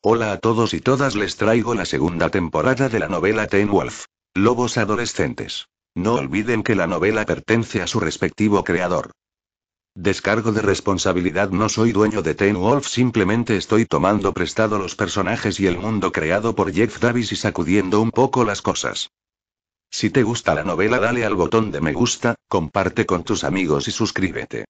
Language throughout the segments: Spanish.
Hola a todos y todas, les traigo la segunda temporada de la novela Teen Wolf. Lobos adolescentes. No olviden que la novela pertenece a su respectivo creador. Descargo de responsabilidad: no soy dueño de Teen Wolf, simplemente estoy tomando prestado los personajes y el mundo creado por Jeff Davis y sacudiendo un poco las cosas. Si te gusta la novela, dale al botón de me gusta, comparte con tus amigos y suscríbete.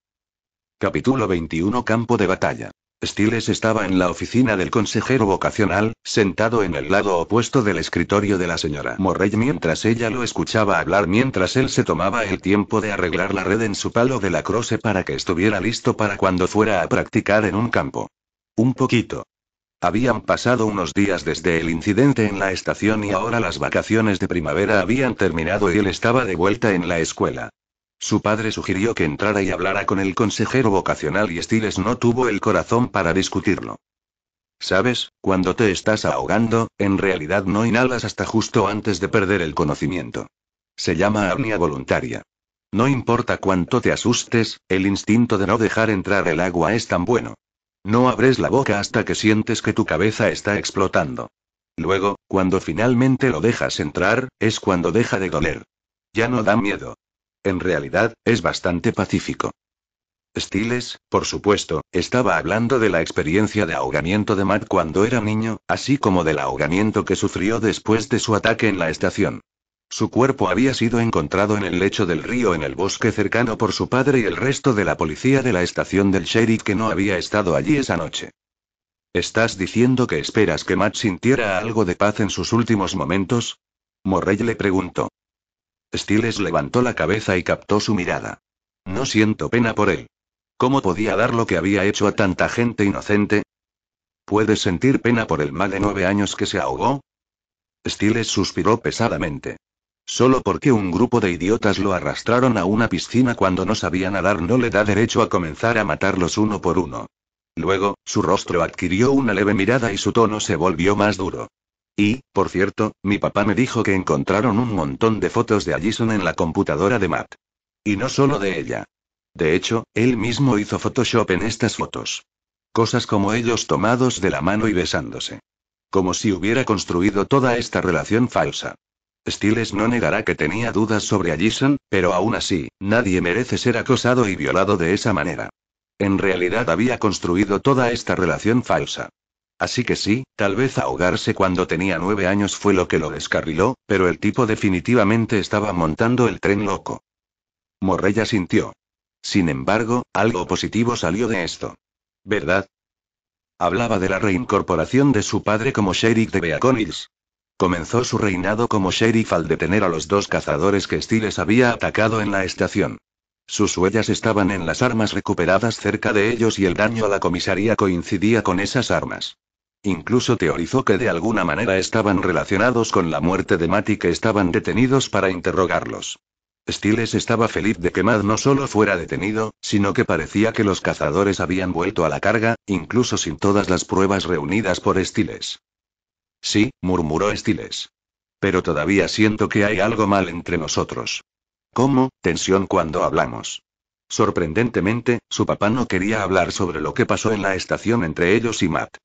Capítulo 21: Campo de batalla. Stiles estaba en la oficina del consejero vocacional, sentado en el lado opuesto del escritorio de la señora Morrell mientras ella lo escuchaba hablar, mientras él se tomaba el tiempo de arreglar la red en su palo de lacrosse para que estuviera listo para cuando fuera a practicar en un campo. Un poquito. Habían pasado unos días desde el incidente en la estación y ahora las vacaciones de primavera habían terminado y él estaba de vuelta en la escuela. Su padre sugirió que entrara y hablara con el consejero vocacional y Stiles no tuvo el corazón para discutirlo. ¿Sabes? Cuando te estás ahogando, en realidad no inhalas hasta justo antes de perder el conocimiento. Se llama apnea voluntaria. No importa cuánto te asustes, el instinto de no dejar entrar el agua es tan bueno. No abres la boca hasta que sientes que tu cabeza está explotando. Luego, cuando finalmente lo dejas entrar, es cuando deja de doler. Ya no da miedo. En realidad, es bastante pacífico. Stiles, por supuesto, estaba hablando de la experiencia de ahogamiento de Matt cuando era niño, así como del ahogamiento que sufrió después de su ataque en la estación. Su cuerpo había sido encontrado en el lecho del río en el bosque cercano por su padre y el resto de la policía de la estación del sheriff, que no había estado allí esa noche. ¿Estás diciendo que esperas que Matt sintiera algo de paz en sus últimos momentos? Morrell le preguntó. Stiles levantó la cabeza y captó su mirada. No siento pena por él. ¿Cómo podía dar lo que había hecho a tanta gente inocente? ¿Puedes sentir pena por el mal de 9 años que se ahogó? Stiles suspiró pesadamente. Solo porque un grupo de idiotas lo arrastraron a una piscina cuando no sabía nadar no le da derecho a comenzar a matarlos uno por uno. Luego, su rostro adquirió una leve mirada y su tono se volvió más duro. Y, por cierto, mi papá me dijo que encontraron un montón de fotos de Allison en la computadora de Matt. Y no solo de ella. De hecho, él mismo hizo Photoshop en estas fotos. Cosas como ellos tomados de la mano y besándose. Como si hubiera construido toda esta relación falsa. Stiles no negará que tenía dudas sobre Allison, pero aún así, nadie merece ser acosado y violado de esa manera. En realidad había construido toda esta relación falsa. Así que sí, tal vez ahogarse cuando tenía 9 años fue lo que lo descarriló, pero el tipo definitivamente estaba montando el tren loco. Morrell asintió. Sin embargo, algo positivo salió de esto. ¿Verdad? Hablaba de la reincorporación de su padre como sheriff de Beacon Hills. Comenzó su reinado como sheriff al detener a los 2 cazadores que Stiles había atacado en la estación. Sus huellas estaban en las armas recuperadas cerca de ellos y el daño a la comisaría coincidía con esas armas. Incluso teorizó que de alguna manera estaban relacionados con la muerte de Matt y que estaban detenidos para interrogarlos. Stiles estaba feliz de que Matt no solo fuera detenido, sino que parecía que los cazadores habían vuelto a la carga, incluso sin todas las pruebas reunidas por Stiles. Sí, murmuró Stiles. Pero todavía siento que hay algo mal entre nosotros. ¿Cómo? Tensión cuando hablamos. Sorprendentemente, su papá no quería hablar sobre lo que pasó en la estación entre ellos y Matt.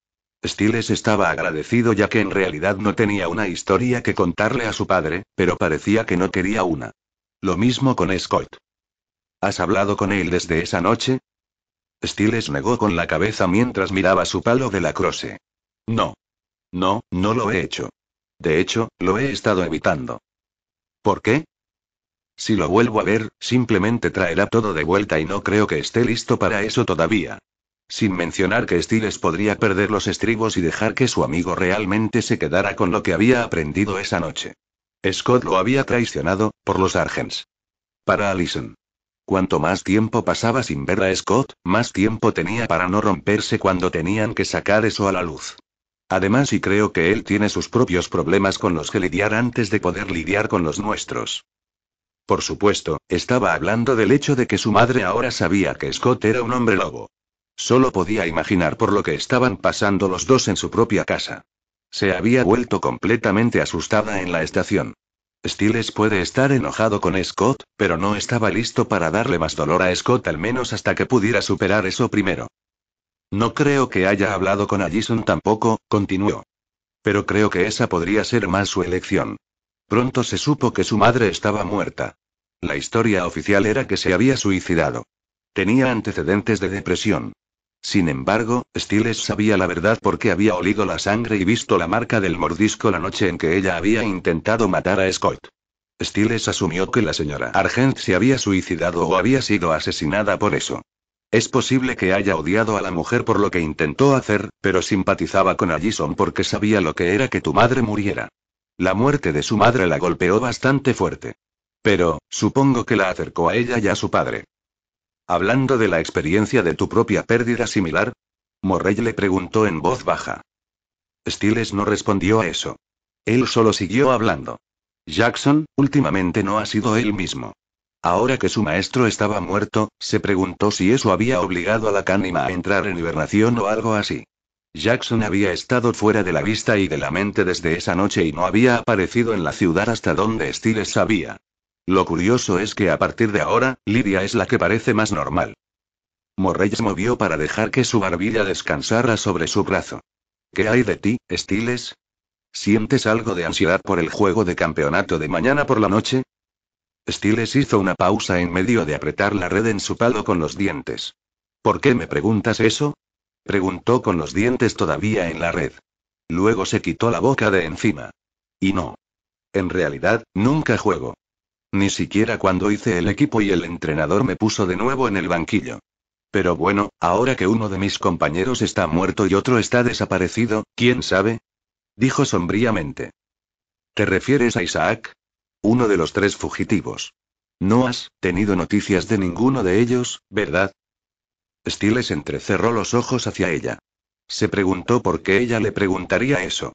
Stiles estaba agradecido ya que en realidad no tenía una historia que contarle a su padre, pero parecía que no quería una. Lo mismo con Scott. ¿Has hablado con él desde esa noche? Stiles negó con la cabeza mientras miraba su palo de lacrosse. No. No, no lo he hecho. De hecho, lo he estado evitando. ¿Por qué? Si lo vuelvo a ver, simplemente traerá todo de vuelta y no creo que esté listo para eso todavía. Sin mencionar que Stiles podría perder los estribos y dejar que su amigo realmente se quedara con lo que había aprendido esa noche. Scott lo había traicionado, por los Sargents. Para Allison. Cuanto más tiempo pasaba sin ver a Scott, más tiempo tenía para no romperse cuando tenían que sacar eso a la luz. Además, y creo que él tiene sus propios problemas con los que lidiar antes de poder lidiar con los nuestros. Por supuesto, estaba hablando del hecho de que su madre ahora sabía que Scott era un hombre lobo. Solo podía imaginar por lo que estaban pasando los dos en su propia casa. Se había vuelto completamente asustada en la estación. Stiles puede estar enojado con Scott, pero no estaba listo para darle más dolor a Scott, al menos hasta que pudiera superar eso primero. No creo que haya hablado con Allison tampoco, continuó. Pero creo que esa podría ser más su elección. Pronto se supo que su madre estaba muerta. La historia oficial era que se había suicidado. Tenía antecedentes de depresión. Sin embargo, Stiles sabía la verdad porque había olido la sangre y visto la marca del mordisco la noche en que ella había intentado matar a Scott. Stiles asumió que la señora Argent se había suicidado o había sido asesinada por eso. Es posible que haya odiado a la mujer por lo que intentó hacer, pero simpatizaba con Allison porque sabía lo que era que tu madre muriera. La muerte de su madre la golpeó bastante fuerte. Pero, supongo que la acercó a ella y a su padre. Hablando de la experiencia de tu propia pérdida similar, Morrell le preguntó en voz baja. Stiles no respondió a eso. Él solo siguió hablando. Jackson, últimamente no ha sido él mismo. Ahora que su maestro estaba muerto, se preguntó si eso había obligado a la Cánima a entrar en hibernación o algo así. Jackson había estado fuera de la vista y de la mente desde esa noche y no había aparecido en la ciudad hasta donde Stiles sabía. Lo curioso es que a partir de ahora, Lydia es la que parece más normal. Morrell se movió para dejar que su barbilla descansara sobre su brazo. ¿Qué hay de ti, Stiles? ¿Sientes algo de ansiedad por el juego de campeonato de mañana por la noche? Stiles hizo una pausa en medio de apretar la red en su palo con los dientes. ¿Por qué me preguntas eso? Preguntó con los dientes todavía en la red. Luego se quitó la boca de encima. Y no. En realidad, nunca juego. Ni siquiera cuando hice el equipo y el entrenador me puso de nuevo en el banquillo. Pero bueno, ahora que uno de mis compañeros está muerto y otro está desaparecido, ¿quién sabe? Dijo sombríamente. ¿Te refieres a Isaac? Uno de los 3 fugitivos. No has tenido noticias de ninguno de ellos, ¿verdad? Stiles entrecerró los ojos hacia ella. Se preguntó por qué ella le preguntaría eso.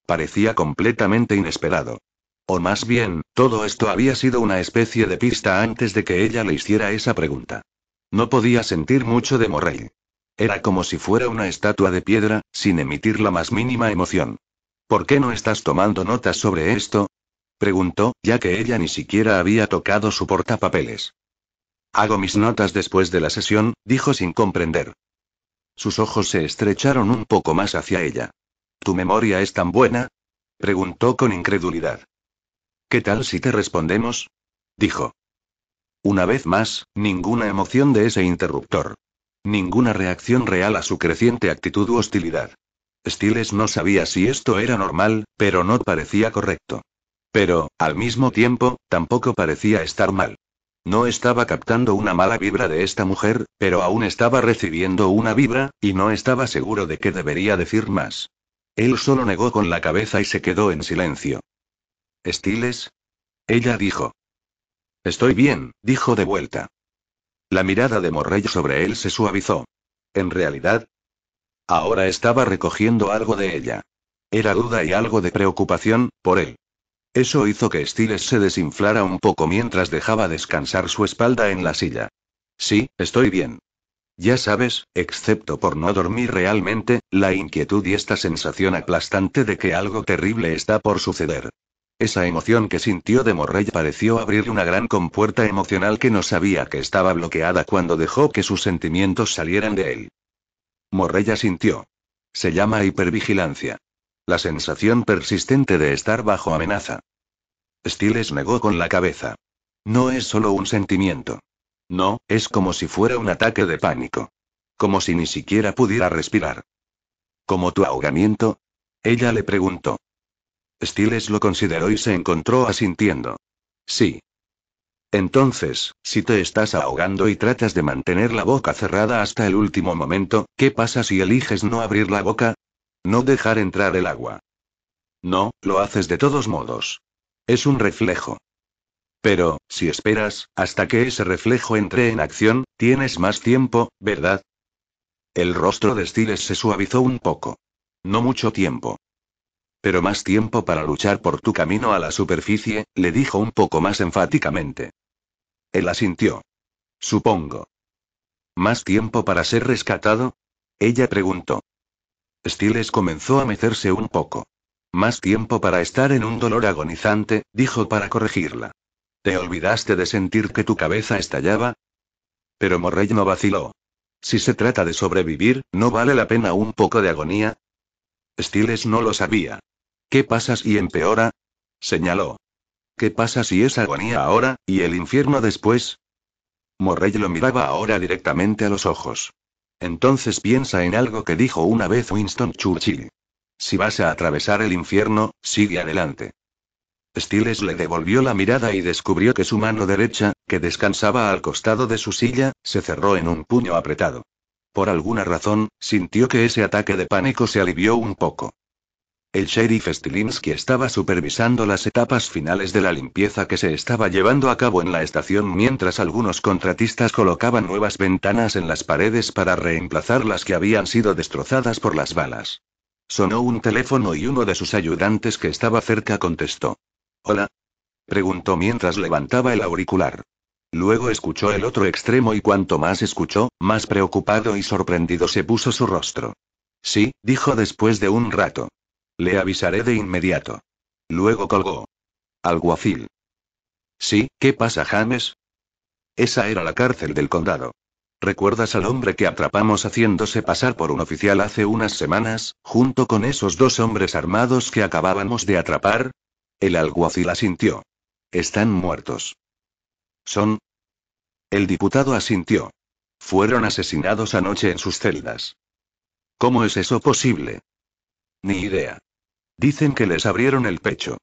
Parecía completamente inesperado. O más bien, todo esto había sido una especie de pista antes de que ella le hiciera esa pregunta. No podía sentir mucho de Morrell. Era como si fuera una estatua de piedra, sin emitir la más mínima emoción. ¿Por qué no estás tomando notas sobre esto? Preguntó, ya que ella ni siquiera había tocado su portapapeles. Hago mis notas después de la sesión, dijo sin comprender. Sus ojos se estrecharon un poco más hacia ella. ¿Tu memoria es tan buena? Preguntó con incredulidad. ¿Qué tal si te respondemos? Dijo. Una vez más, ninguna emoción de ese interruptor. Ninguna reacción real a su creciente actitud u hostilidad. Stiles no sabía si esto era normal, pero no parecía correcto. Pero, al mismo tiempo, tampoco parecía estar mal. No estaba captando una mala vibra de esta mujer, pero aún estaba recibiendo una vibra, y no estaba seguro de que debería decir más. Él solo negó con la cabeza y se quedó en silencio. ¿Stiles? Ella dijo. Estoy bien, dijo de vuelta. La mirada de Morrell sobre él se suavizó. En realidad, ahora estaba recogiendo algo de ella. Era duda y algo de preocupación, por él. Eso hizo que Stiles se desinflara un poco mientras dejaba descansar su espalda en la silla. Sí, estoy bien. Ya sabes, excepto por no dormir realmente, la inquietud y esta sensación aplastante de que algo terrible está por suceder. Esa emoción que sintió de Morrell pareció abrir una gran compuerta emocional que no sabía que estaba bloqueada cuando dejó que sus sentimientos salieran de él. Morrell asintió. Se llama hipervigilancia. La sensación persistente de estar bajo amenaza. Stiles negó con la cabeza. No es solo un sentimiento. No, es como si fuera un ataque de pánico. Como si ni siquiera pudiera respirar. ¿Como tu ahogamiento? Ella le preguntó. Stiles lo consideró y se encontró asintiendo. Sí. Entonces, si te estás ahogando y tratas de mantener la boca cerrada hasta el último momento, ¿qué pasa si eliges no abrir la boca? No dejar entrar el agua. No, lo haces de todos modos. Es un reflejo. Pero, si esperas, hasta que ese reflejo entre en acción, tienes más tiempo, ¿verdad? El rostro de Stiles se suavizó un poco. No mucho tiempo. Pero más tiempo para luchar por tu camino a la superficie, le dijo un poco más enfáticamente. Él asintió. Supongo. ¿Más tiempo para ser rescatado? Ella preguntó. Stiles comenzó a mecerse un poco. Más tiempo para estar en un dolor agonizante, dijo para corregirla. ¿Te olvidaste de sentir que tu cabeza estallaba? Pero Morrell no vaciló. Si se trata de sobrevivir, ¿no vale la pena un poco de agonía? Stiles no lo sabía. ¿Qué pasa si empeora? Señaló. ¿Qué pasa si es agonía ahora, y el infierno después? Morrell lo miraba ahora directamente a los ojos. Entonces piensa en algo que dijo una vez Winston Churchill. Si vas a atravesar el infierno, sigue adelante. Stiles le devolvió la mirada y descubrió que su mano derecha, que descansaba al costado de su silla, se cerró en un puño apretado. Por alguna razón, sintió que ese ataque de pánico se alivió un poco. El sheriff Stilinski estaba supervisando las etapas finales de la limpieza que se estaba llevando a cabo en la estación mientras algunos contratistas colocaban nuevas ventanas en las paredes para reemplazar las que habían sido destrozadas por las balas. Sonó un teléfono y uno de sus ayudantes que estaba cerca contestó. «¿Hola?», preguntó mientras levantaba el auricular. Luego escuchó el otro extremo y cuanto más escuchó, más preocupado y sorprendido se puso su rostro. «Sí», dijo después de un rato. «Le avisaré de inmediato». Luego colgó. «Alguacil». «Sí, ¿qué pasa, James?» «Esa era la cárcel del condado. ¿Recuerdas al hombre que atrapamos haciéndose pasar por un oficial hace unas semanas, junto con esos dos hombres armados que acabábamos de atrapar?» El alguacil asintió. «Están muertos». «¿Son?» El diputado asintió. «Fueron asesinados anoche en sus celdas». «¿Cómo es eso posible?» «Ni idea. Dicen que les abrieron el pecho».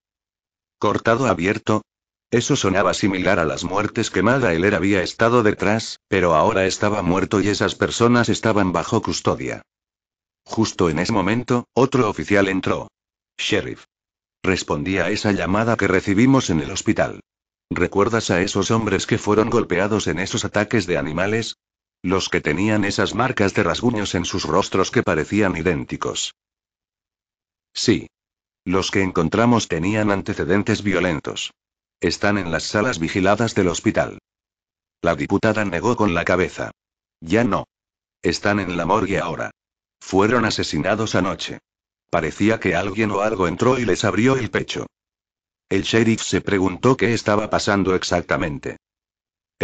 «¿Cortado abierto?» Eso sonaba similar a las muertes que Madaeler había estado detrás, pero ahora estaba muerto y esas personas estaban bajo custodia. Justo en ese momento, otro oficial entró. «Sheriff». Respondí a esa llamada que recibimos en el hospital. ¿Recuerdas a esos hombres que fueron golpeados en esos ataques de animales? Los que tenían esas marcas de rasguños en sus rostros que parecían idénticos. Sí. Los que encontramos tenían antecedentes violentos. Están en las salas vigiladas del hospital. La diputada negó con la cabeza. Ya no. Están en la morgue ahora. Fueron asesinados anoche. Parecía que alguien o algo entró y les abrió el pecho. El sheriff se preguntó qué estaba pasando exactamente.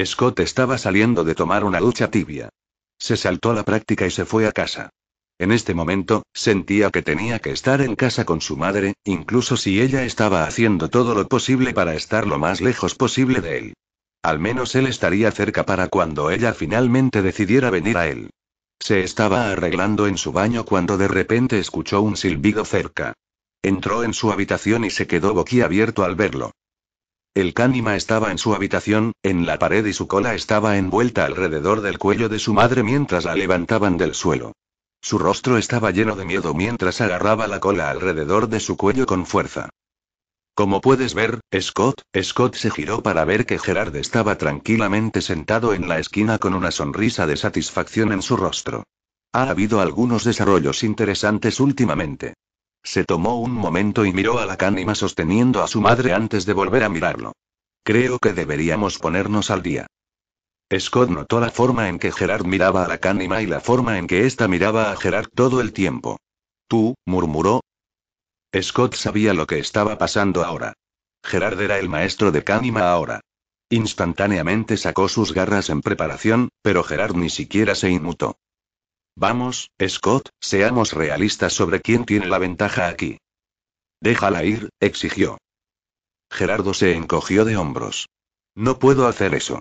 Scott estaba saliendo de tomar una ducha tibia. Se saltó la práctica y se fue a casa. En este momento, sentía que tenía que estar en casa con su madre, incluso si ella estaba haciendo todo lo posible para estar lo más lejos posible de él. Al menos él estaría cerca para cuando ella finalmente decidiera venir a él. Se estaba arreglando en su baño cuando de repente escuchó un silbido cerca. Entró en su habitación y se quedó boquiabierto al verlo. El cánima estaba en su habitación, en la pared y su cola estaba envuelta alrededor del cuello de su madre mientras la levantaban del suelo. Su rostro estaba lleno de miedo mientras agarraba la cola alrededor de su cuello con fuerza. Como puedes ver, Scott se giró para ver que Gerard estaba tranquilamente sentado en la esquina con una sonrisa de satisfacción en su rostro. Ha habido algunos desarrollos interesantes últimamente. Se tomó un momento y miró a la cánima sosteniendo a su madre antes de volver a mirarlo. Creo que deberíamos ponernos al día. Scott notó la forma en que Gerard miraba a la cánima y la forma en que ésta miraba a Gerard todo el tiempo. «Tú», murmuró. Scott sabía lo que estaba pasando ahora. Gerard era el maestro de cánima ahora. Instantáneamente sacó sus garras en preparación, pero Gerard ni siquiera se inmutó. «Vamos, Scott, seamos realistas sobre quién tiene la ventaja aquí». «Déjala ir», exigió. Gerardo se encogió de hombros. «No puedo hacer eso».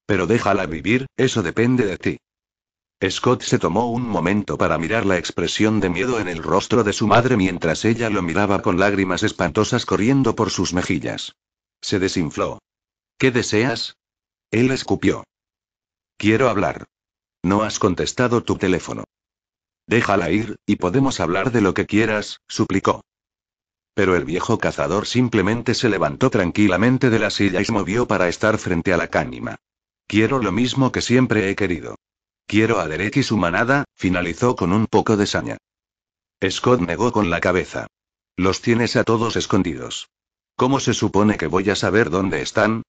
«Pero déjala vivir, eso depende de ti». Scott se tomó un momento para mirar la expresión de miedo en el rostro de su madre mientras ella lo miraba con lágrimas espantosas corriendo por sus mejillas. Se desinfló. «¿Qué deseas?» Él escupió. «Quiero hablar. No has contestado tu teléfono». «Déjala ir, y podemos hablar de lo que quieras», suplicó. Pero el viejo cazador simplemente se levantó tranquilamente de la silla y se movió para estar frente a la cánima. «Quiero lo mismo que siempre he querido. Quiero a Derek y su manada», finalizó con un poco de saña. Scott negó con la cabeza. «Los tienes a todos escondidos. ¿Cómo se supone que voy a saber dónde están?»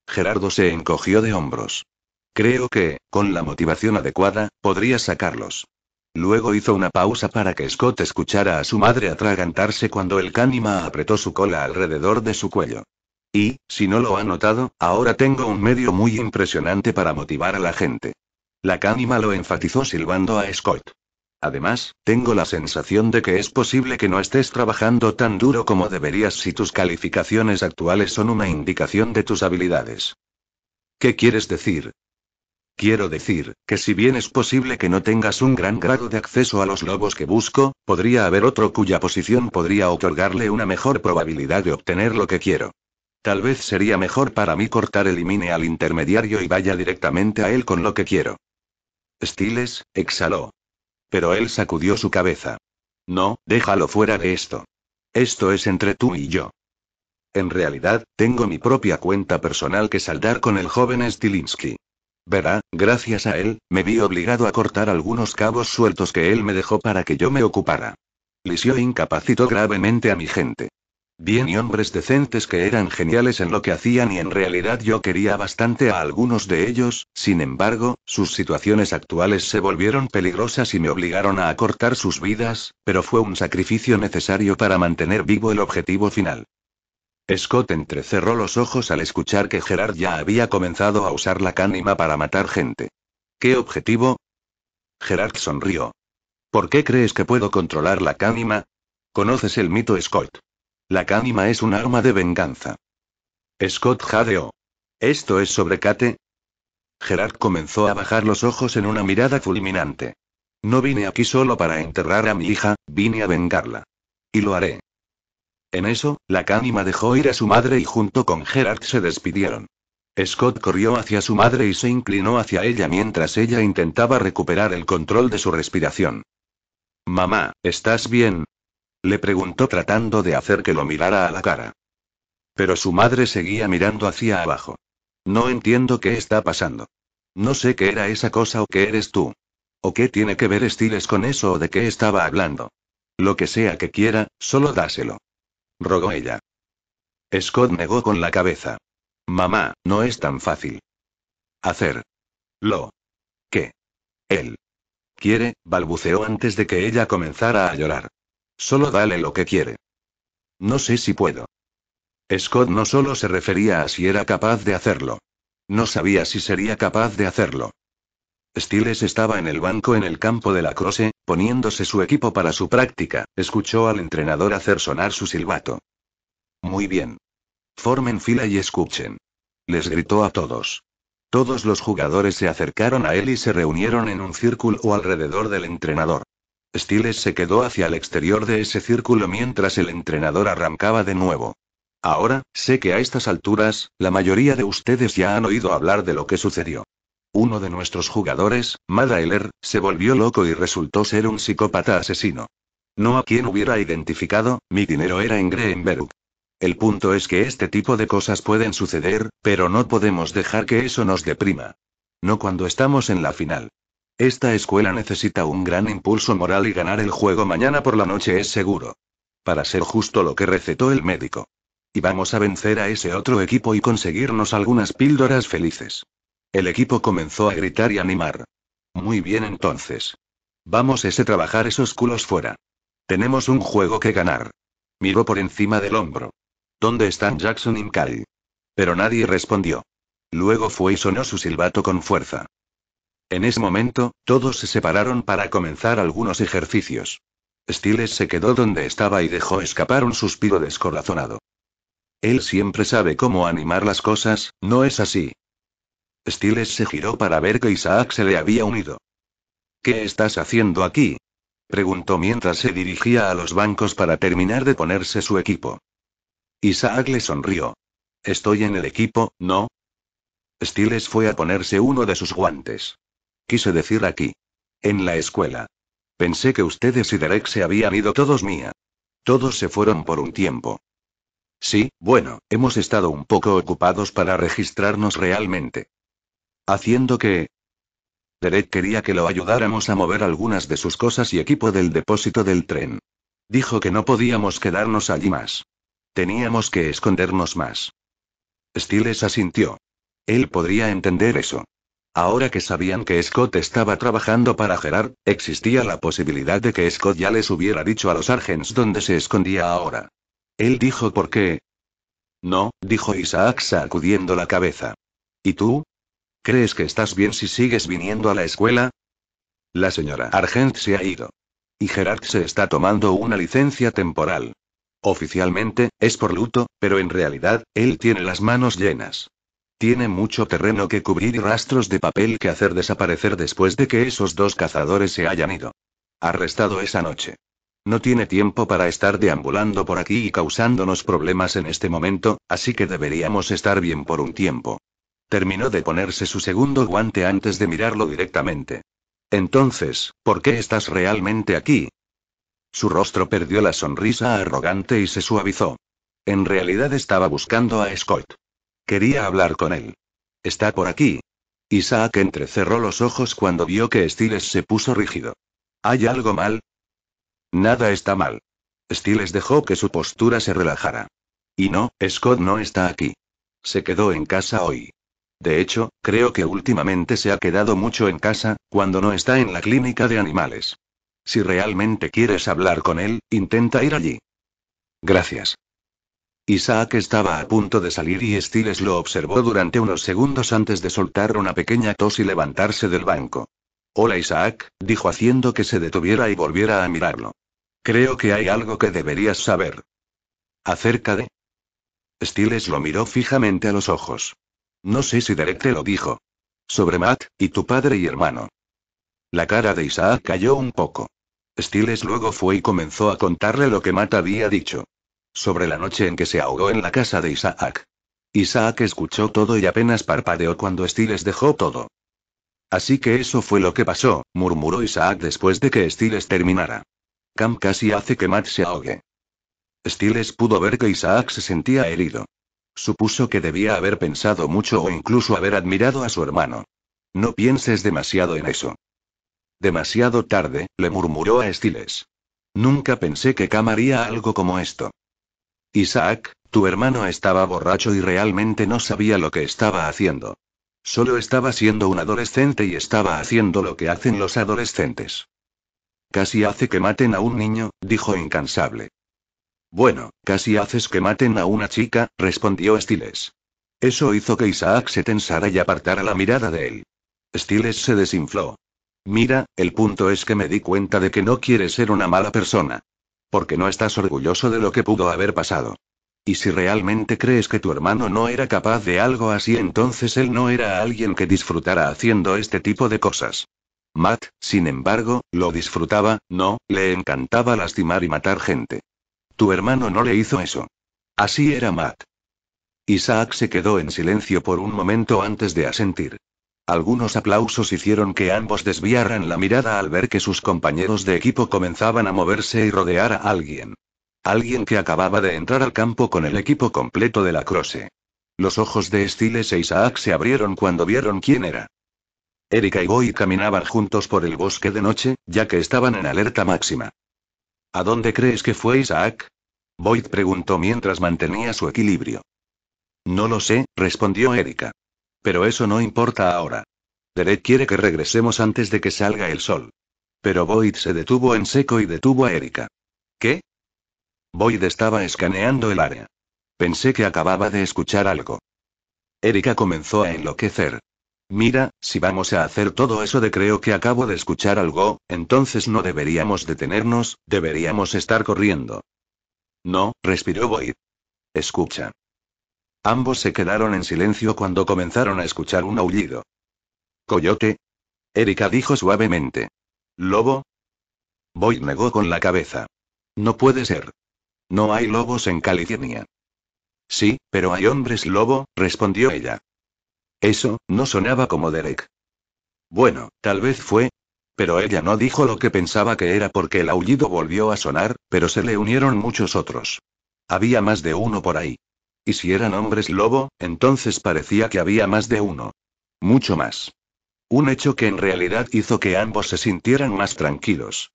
Gerardo se encogió de hombros. «Creo que, con la motivación adecuada, podrías sacarlos». Luego hizo una pausa para que Scott escuchara a su madre atragantarse cuando el cánima apretó su cola alrededor de su cuello. «Y, si no lo ha notado, ahora tengo un medio muy impresionante para motivar a la gente». La Cánima lo enfatizó silbando a Scott. Además, tengo la sensación de que es posible que no estés trabajando tan duro como deberías si tus calificaciones actuales son una indicación de tus habilidades. ¿Qué quieres decir? Quiero decir, que si bien es posible que no tengas un gran grado de acceso a los lobos que busco, podría haber otro cuya posición podría otorgarle una mejor probabilidad de obtener lo que quiero. Tal vez sería mejor para mí elimine al intermediario y vaya directamente a él con lo que quiero. Stiles, exhaló. Pero él sacudió su cabeza. No, déjalo fuera de esto. Esto es entre tú y yo. En realidad, tengo mi propia cuenta personal que saldar con el joven Stilinski. Verá, gracias a él, me vi obligado a cortar algunos cabos sueltos que él me dejó para que yo me ocupara. Lisio incapacitó gravemente a mi gente. Bien y hombres decentes que eran geniales en lo que hacían y en realidad yo quería bastante a algunos de ellos, sin embargo, sus situaciones actuales se volvieron peligrosas y me obligaron a acortar sus vidas, pero fue un sacrificio necesario para mantener vivo el objetivo final. Scott entrecerró los ojos al escuchar que Gerard ya había comenzado a usar la Cánima para matar gente. ¿Qué objetivo? Gerard sonrió. ¿Por qué crees que puedo controlar la Cánima? ¿Conoces el mito, Scott? La Cánima es un arma de venganza. Scott jadeó. ¿Esto es sobre Kate? Gerard comenzó a bajar los ojos en una mirada fulminante. No vine aquí solo para enterrar a mi hija, vine a vengarla. Y lo haré. En eso, la Cánima dejó ir a su madre y junto con Gerard se despidieron. Scott corrió hacia su madre y se inclinó hacia ella mientras ella intentaba recuperar el control de su respiración. Mamá, ¿estás bien? Le preguntó tratando de hacer que lo mirara a la cara. Pero su madre seguía mirando hacia abajo. No entiendo qué está pasando. No sé qué era esa cosa o qué eres tú. ¿O qué tiene que ver Stiles con eso o de qué estaba hablando? Lo que sea que quiera, solo dáselo. Rogó ella. Scott negó con la cabeza. Mamá, no es tan fácil. Hacer. Lo. ¿Qué? Él. Quiere, balbuceó antes de que ella comenzara a llorar. Solo dale lo que quiere. No sé si puedo. Scott no solo se refería a si era capaz de hacerlo. No sabía si sería capaz de hacerlo. Stiles estaba en el banco en el campo de lacrosse, poniéndose su equipo para su práctica, escuchó al entrenador hacer sonar su silbato. Muy bien. Formen fila y escuchen. Les gritó a todos. Todos los jugadores se acercaron a él y se reunieron en un círculo alrededor del entrenador. Stiles se quedó hacia el exterior de ese círculo mientras el entrenador arrancaba de nuevo. Ahora, sé que a estas alturas, la mayoría de ustedes ya han oído hablar de lo que sucedió. Uno de nuestros jugadores, Madailer, se volvió loco y resultó ser un psicópata asesino. No a quien hubiera identificado, mi dinero era en Greenberg. El punto es que este tipo de cosas pueden suceder, pero no podemos dejar que eso nos deprima. No cuando estamos en la final. Esta escuela necesita un gran impulso moral y ganar el juego mañana por la noche es seguro. Para ser justo lo que recetó el médico. Y vamos a vencer a ese otro equipo y conseguirnos algunas píldoras felices. El equipo comenzó a gritar y animar. Muy bien entonces. Vamos a trabajar esos culos fuera. Tenemos un juego que ganar. Miró por encima del hombro. ¿Dónde están Jackson y Mkai? Pero nadie respondió. Luego fue y sonó su silbato con fuerza. En ese momento, todos se separaron para comenzar algunos ejercicios. Stiles se quedó donde estaba y dejó escapar un suspiro descorazonado. Él siempre sabe cómo animar las cosas, ¿no es así? Stiles se giró para ver que Isaac se le había unido. ¿Qué estás haciendo aquí? Preguntó mientras se dirigía a los bancos para terminar de ponerse su equipo. Isaac le sonrió. Estoy en el equipo, ¿no? Stiles fue a ponerse uno de sus guantes. Quise decir aquí. En la escuela. Pensé que ustedes y Derek se habían ido todos mía. Todos se fueron por un tiempo. Sí, bueno, hemos estado un poco ocupados para registrarnos realmente. ¿Haciendo qué? Derek quería que lo ayudáramos a mover algunas de sus cosas y equipo del depósito del tren. Dijo que no podíamos quedarnos allí más. Teníamos que escondernos más. Stiles asintió. Él podría entender eso. Ahora que sabían que Scott estaba trabajando para Gerard, existía la posibilidad de que Scott ya les hubiera dicho a los Sargents dónde se escondía ahora. Él dijo por qué. No, dijo Isaac sacudiendo la cabeza. ¿Y tú? ¿Crees que estás bien si sigues viniendo a la escuela? La señora Argent se ha ido. Y Gerard se está tomando una licencia temporal. Oficialmente, es por luto, pero en realidad, él tiene las manos llenas. Tiene mucho terreno que cubrir y rastros de papel que hacer desaparecer después de que esos dos cazadores se hayan ido. Arrestado esa noche. No tiene tiempo para estar deambulando por aquí y causándonos problemas en este momento, así que deberíamos estar bien por un tiempo. Terminó de ponerse su segundo guante antes de mirarlo directamente. Entonces, ¿por qué estás realmente aquí? Su rostro perdió la sonrisa arrogante y se suavizó. En realidad estaba buscando a Scott. Quería hablar con él. ¿Está por aquí? Isaac entrecerró los ojos cuando vio que Stiles se puso rígido. ¿Hay algo mal? Nada está mal. Stiles dejó que su postura se relajara. Y no, Scott no está aquí. Se quedó en casa hoy. De hecho, creo que últimamente se ha quedado mucho en casa, cuando no está en la clínica de animales. Si realmente quieres hablar con él, intenta ir allí. Gracias. Isaac estaba a punto de salir y Stiles lo observó durante unos segundos antes de soltar una pequeña tos y levantarse del banco. Hola Isaac, dijo haciendo que se detuviera y volviera a mirarlo. Creo que hay algo que deberías saber. ¿Acerca de? Stiles lo miró fijamente a los ojos. No sé si Derek te lo dijo. Sobre Matt, y tu padre y hermano. La cara de Isaac cayó un poco. Stiles luego fue y comenzó a contarle lo que Matt había dicho. Sobre la noche en que se ahogó en la casa de Isaac. Isaac escuchó todo y apenas parpadeó cuando Stiles dejó todo. Así que eso fue lo que pasó, murmuró Isaac después de que Stiles terminara. Cam casi hace que Matt se ahogue. Stiles pudo ver que Isaac se sentía herido. Supuso que debía haber pensado mucho o incluso haber admirado a su hermano. No pienses demasiado en eso. Demasiado tarde, le murmuró a Stiles. Nunca pensé que Cam haría algo como esto. Isaac, tu hermano estaba borracho y realmente no sabía lo que estaba haciendo. Solo estaba siendo un adolescente y estaba haciendo lo que hacen los adolescentes. Casi hace que maten a un niño, dijo incansable. Bueno, casi haces que maten a una chica, respondió Stiles. Eso hizo que Isaac se tensara y apartara la mirada de él. Stiles se desinfló. Mira, el punto es que me di cuenta de que no quieres ser una mala persona. Porque no estás orgulloso de lo que pudo haber pasado. Y si realmente crees que tu hermano no era capaz de algo así, entonces él no era alguien que disfrutara haciendo este tipo de cosas. Matt, sin embargo, lo disfrutaba, no, le encantaba lastimar y matar gente. Tu hermano no le hizo eso. Así era Matt. Isaac se quedó en silencio por un momento antes de asentir. Algunos aplausos hicieron que ambos desviaran la mirada al ver que sus compañeros de equipo comenzaban a moverse y rodear a alguien. Alguien que acababa de entrar al campo con el equipo completo de lacrosse. Los ojos de Stiles e Isaac se abrieron cuando vieron quién era. Erika y Boyd caminaban juntos por el bosque de noche, ya que estaban en alerta máxima. ¿A dónde crees que fue Isaac? Boyd preguntó mientras mantenía su equilibrio. No lo sé, respondió Erika. Pero eso no importa ahora. Derek quiere que regresemos antes de que salga el sol. Pero Boyd se detuvo en seco y detuvo a Erika. ¿Qué? Boyd estaba escaneando el área. Pensé que acababa de escuchar algo. Erika comenzó a enloquecer. Mira, si vamos a hacer todo eso de creo que acabo de escuchar algo, entonces no deberíamos detenernos, deberíamos estar corriendo. No, respiró Boyd. Escucha. Ambos se quedaron en silencio cuando comenzaron a escuchar un aullido. ¿Coyote? Erika dijo suavemente. ¿Lobo? Boyd negó con la cabeza. No puede ser. No hay lobos en California. Sí, pero hay hombres lobo, respondió ella. Eso, no sonaba como Derek. Bueno, tal vez fue. Pero ella no dijo lo que pensaba que era porque el aullido volvió a sonar, pero se le unieron muchos otros. Había más de uno por ahí. Y si eran hombres lobo, entonces parecía que había más de uno. Mucho más. Un hecho que en realidad hizo que ambos se sintieran más tranquilos.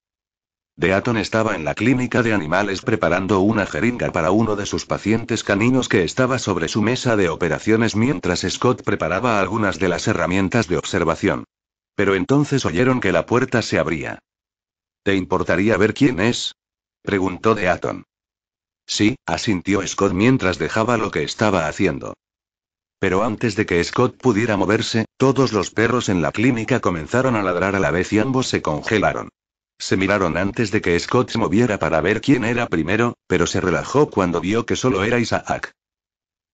Deaton estaba en la clínica de animales preparando una jeringa para uno de sus pacientes caninos que estaba sobre su mesa de operaciones mientras Scott preparaba algunas de las herramientas de observación. Pero entonces oyeron que la puerta se abría. ¿Te importaría ver quién es? Preguntó Deaton. Sí, asintió Scott mientras dejaba lo que estaba haciendo. Pero antes de que Scott pudiera moverse, todos los perros en la clínica comenzaron a ladrar a la vez y ambos se congelaron. Se miraron antes de que Scott se moviera para ver quién era primero, pero se relajó cuando vio que solo era Isaac.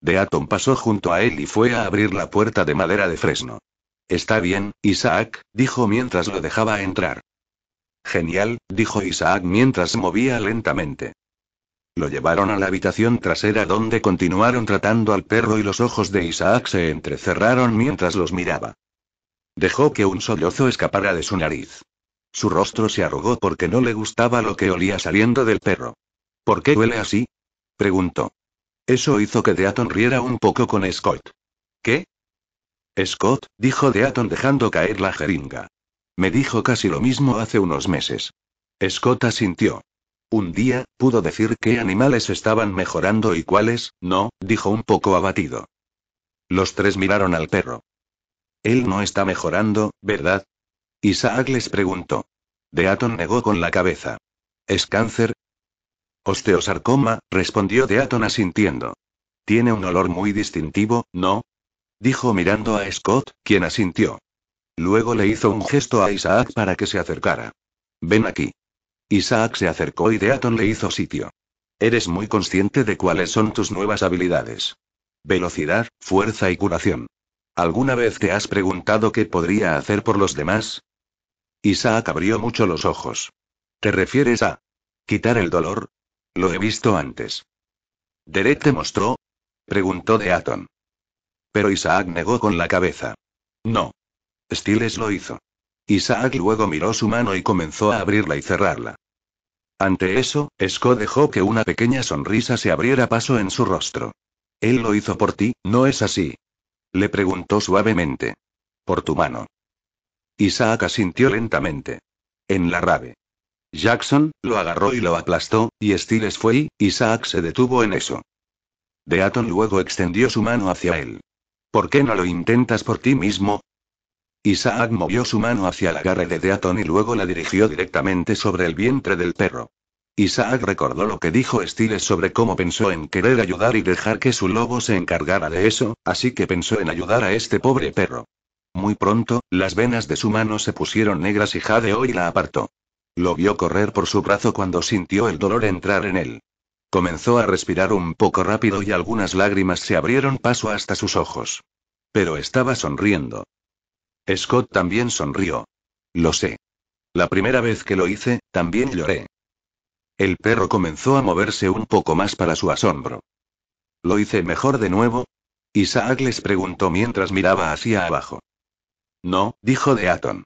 Deaton pasó junto a él y fue a abrir la puerta de madera de fresno. Está bien, Isaac, dijo mientras lo dejaba entrar. Genial, dijo Isaac mientras se movía lentamente. Lo llevaron a la habitación trasera donde continuaron tratando al perro y los ojos de Isaac se entrecerraron mientras los miraba. Dejó que un sollozo escapara de su nariz. Su rostro se arrugó porque no le gustaba lo que olía saliendo del perro. ¿Por qué huele así?, preguntó. Eso hizo que Deaton riera un poco con Scott. ¿Qué? Scott, dijo Deaton dejando caer la jeringa. Me dijo casi lo mismo hace unos meses. Scott asintió. Un día, pudo decir qué animales estaban mejorando y cuáles, no, dijo un poco abatido. Los tres miraron al perro. Él no está mejorando, ¿verdad? Isaac les preguntó. Deaton negó con la cabeza. ¿Es cáncer? Osteosarcoma, respondió Deaton asintiendo. Tiene un olor muy distintivo, ¿no? Dijo mirando a Scott, quien asintió. Luego le hizo un gesto a Isaac para que se acercara. Ven aquí. Isaac se acercó y Deaton le hizo sitio. Eres muy consciente de cuáles son tus nuevas habilidades. Velocidad, fuerza y curación. ¿Alguna vez te has preguntado qué podría hacer por los demás? Isaac abrió mucho los ojos. ¿Te refieres a quitar el dolor? Lo he visto antes. ¿Derek te mostró? Preguntó Deaton. Pero Isaac negó con la cabeza. No. Stiles lo hizo. Isaac luego miró su mano y comenzó a abrirla y cerrarla. Ante eso, Scott dejó que una pequeña sonrisa se abriera paso en su rostro. Él lo hizo por ti, ¿no es así? Le preguntó suavemente. Por tu mano. Isaac asintió lentamente. En la rave. Jackson lo agarró y lo aplastó, y Stiles fue y Isaac se detuvo en eso. Deaton luego extendió su mano hacia él. ¿Por qué no lo intentas por ti mismo? Isaac movió su mano hacia la garra de Deaton y luego la dirigió directamente sobre el vientre del perro. Isaac recordó lo que dijo Stiles sobre cómo pensó en querer ayudar y dejar que su lobo se encargara de eso, así que pensó en ayudar a este pobre perro. Muy pronto, las venas de su mano se pusieron negras y jadeó y la apartó. Lo vio correr por su brazo cuando sintió el dolor entrar en él. Comenzó a respirar un poco rápido y algunas lágrimas se abrieron paso hasta sus ojos. Pero estaba sonriendo. Scott también sonrió. Lo sé. La primera vez que lo hice, también lloré. El perro comenzó a moverse un poco más para su asombro. ¿Lo hice mejor de nuevo? Isaac les preguntó mientras miraba hacia abajo. No, dijo Deaton.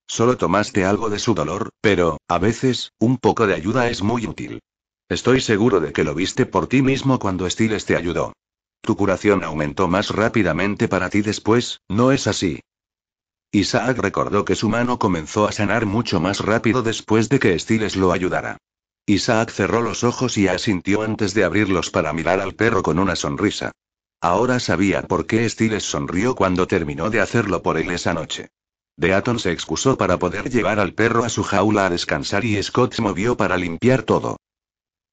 Solo tomaste algo de su dolor, pero, a veces, un poco de ayuda es muy útil. Estoy seguro de que lo viste por ti mismo cuando Stiles te ayudó. Tu curación aumentó más rápidamente para ti después, ¿no es así? Isaac recordó que su mano comenzó a sanar mucho más rápido después de que Stiles lo ayudara. Isaac cerró los ojos y asintió antes de abrirlos para mirar al perro con una sonrisa. Ahora sabía por qué Stiles sonrió cuando terminó de hacerlo por él esa noche. Deaton se excusó para poder llevar al perro a su jaula a descansar y Scott se movió para limpiar todo.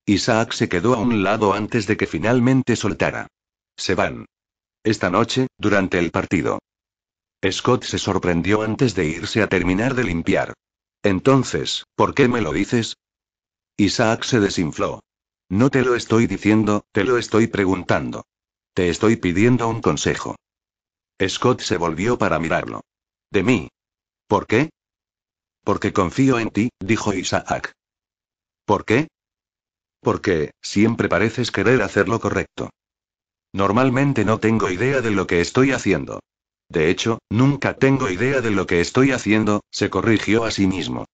Isaac se quedó a un lado antes de que finalmente soltara. Se van. Esta noche, durante el partido. Scott se sorprendió antes de irse a terminar de limpiar. Entonces, ¿por qué me lo dices? Isaac se desinfló. No te lo estoy diciendo, te lo estoy preguntando. Te estoy pidiendo un consejo. Scott se volvió para mirarlo. ¿De mí? ¿Por qué? Porque confío en ti, dijo Isaac. ¿Por qué? Porque, siempre pareces querer hacer lo correcto. Normalmente no tengo idea de lo que estoy haciendo. De hecho, nunca tengo idea de lo que estoy haciendo, se corrigió a sí mismo.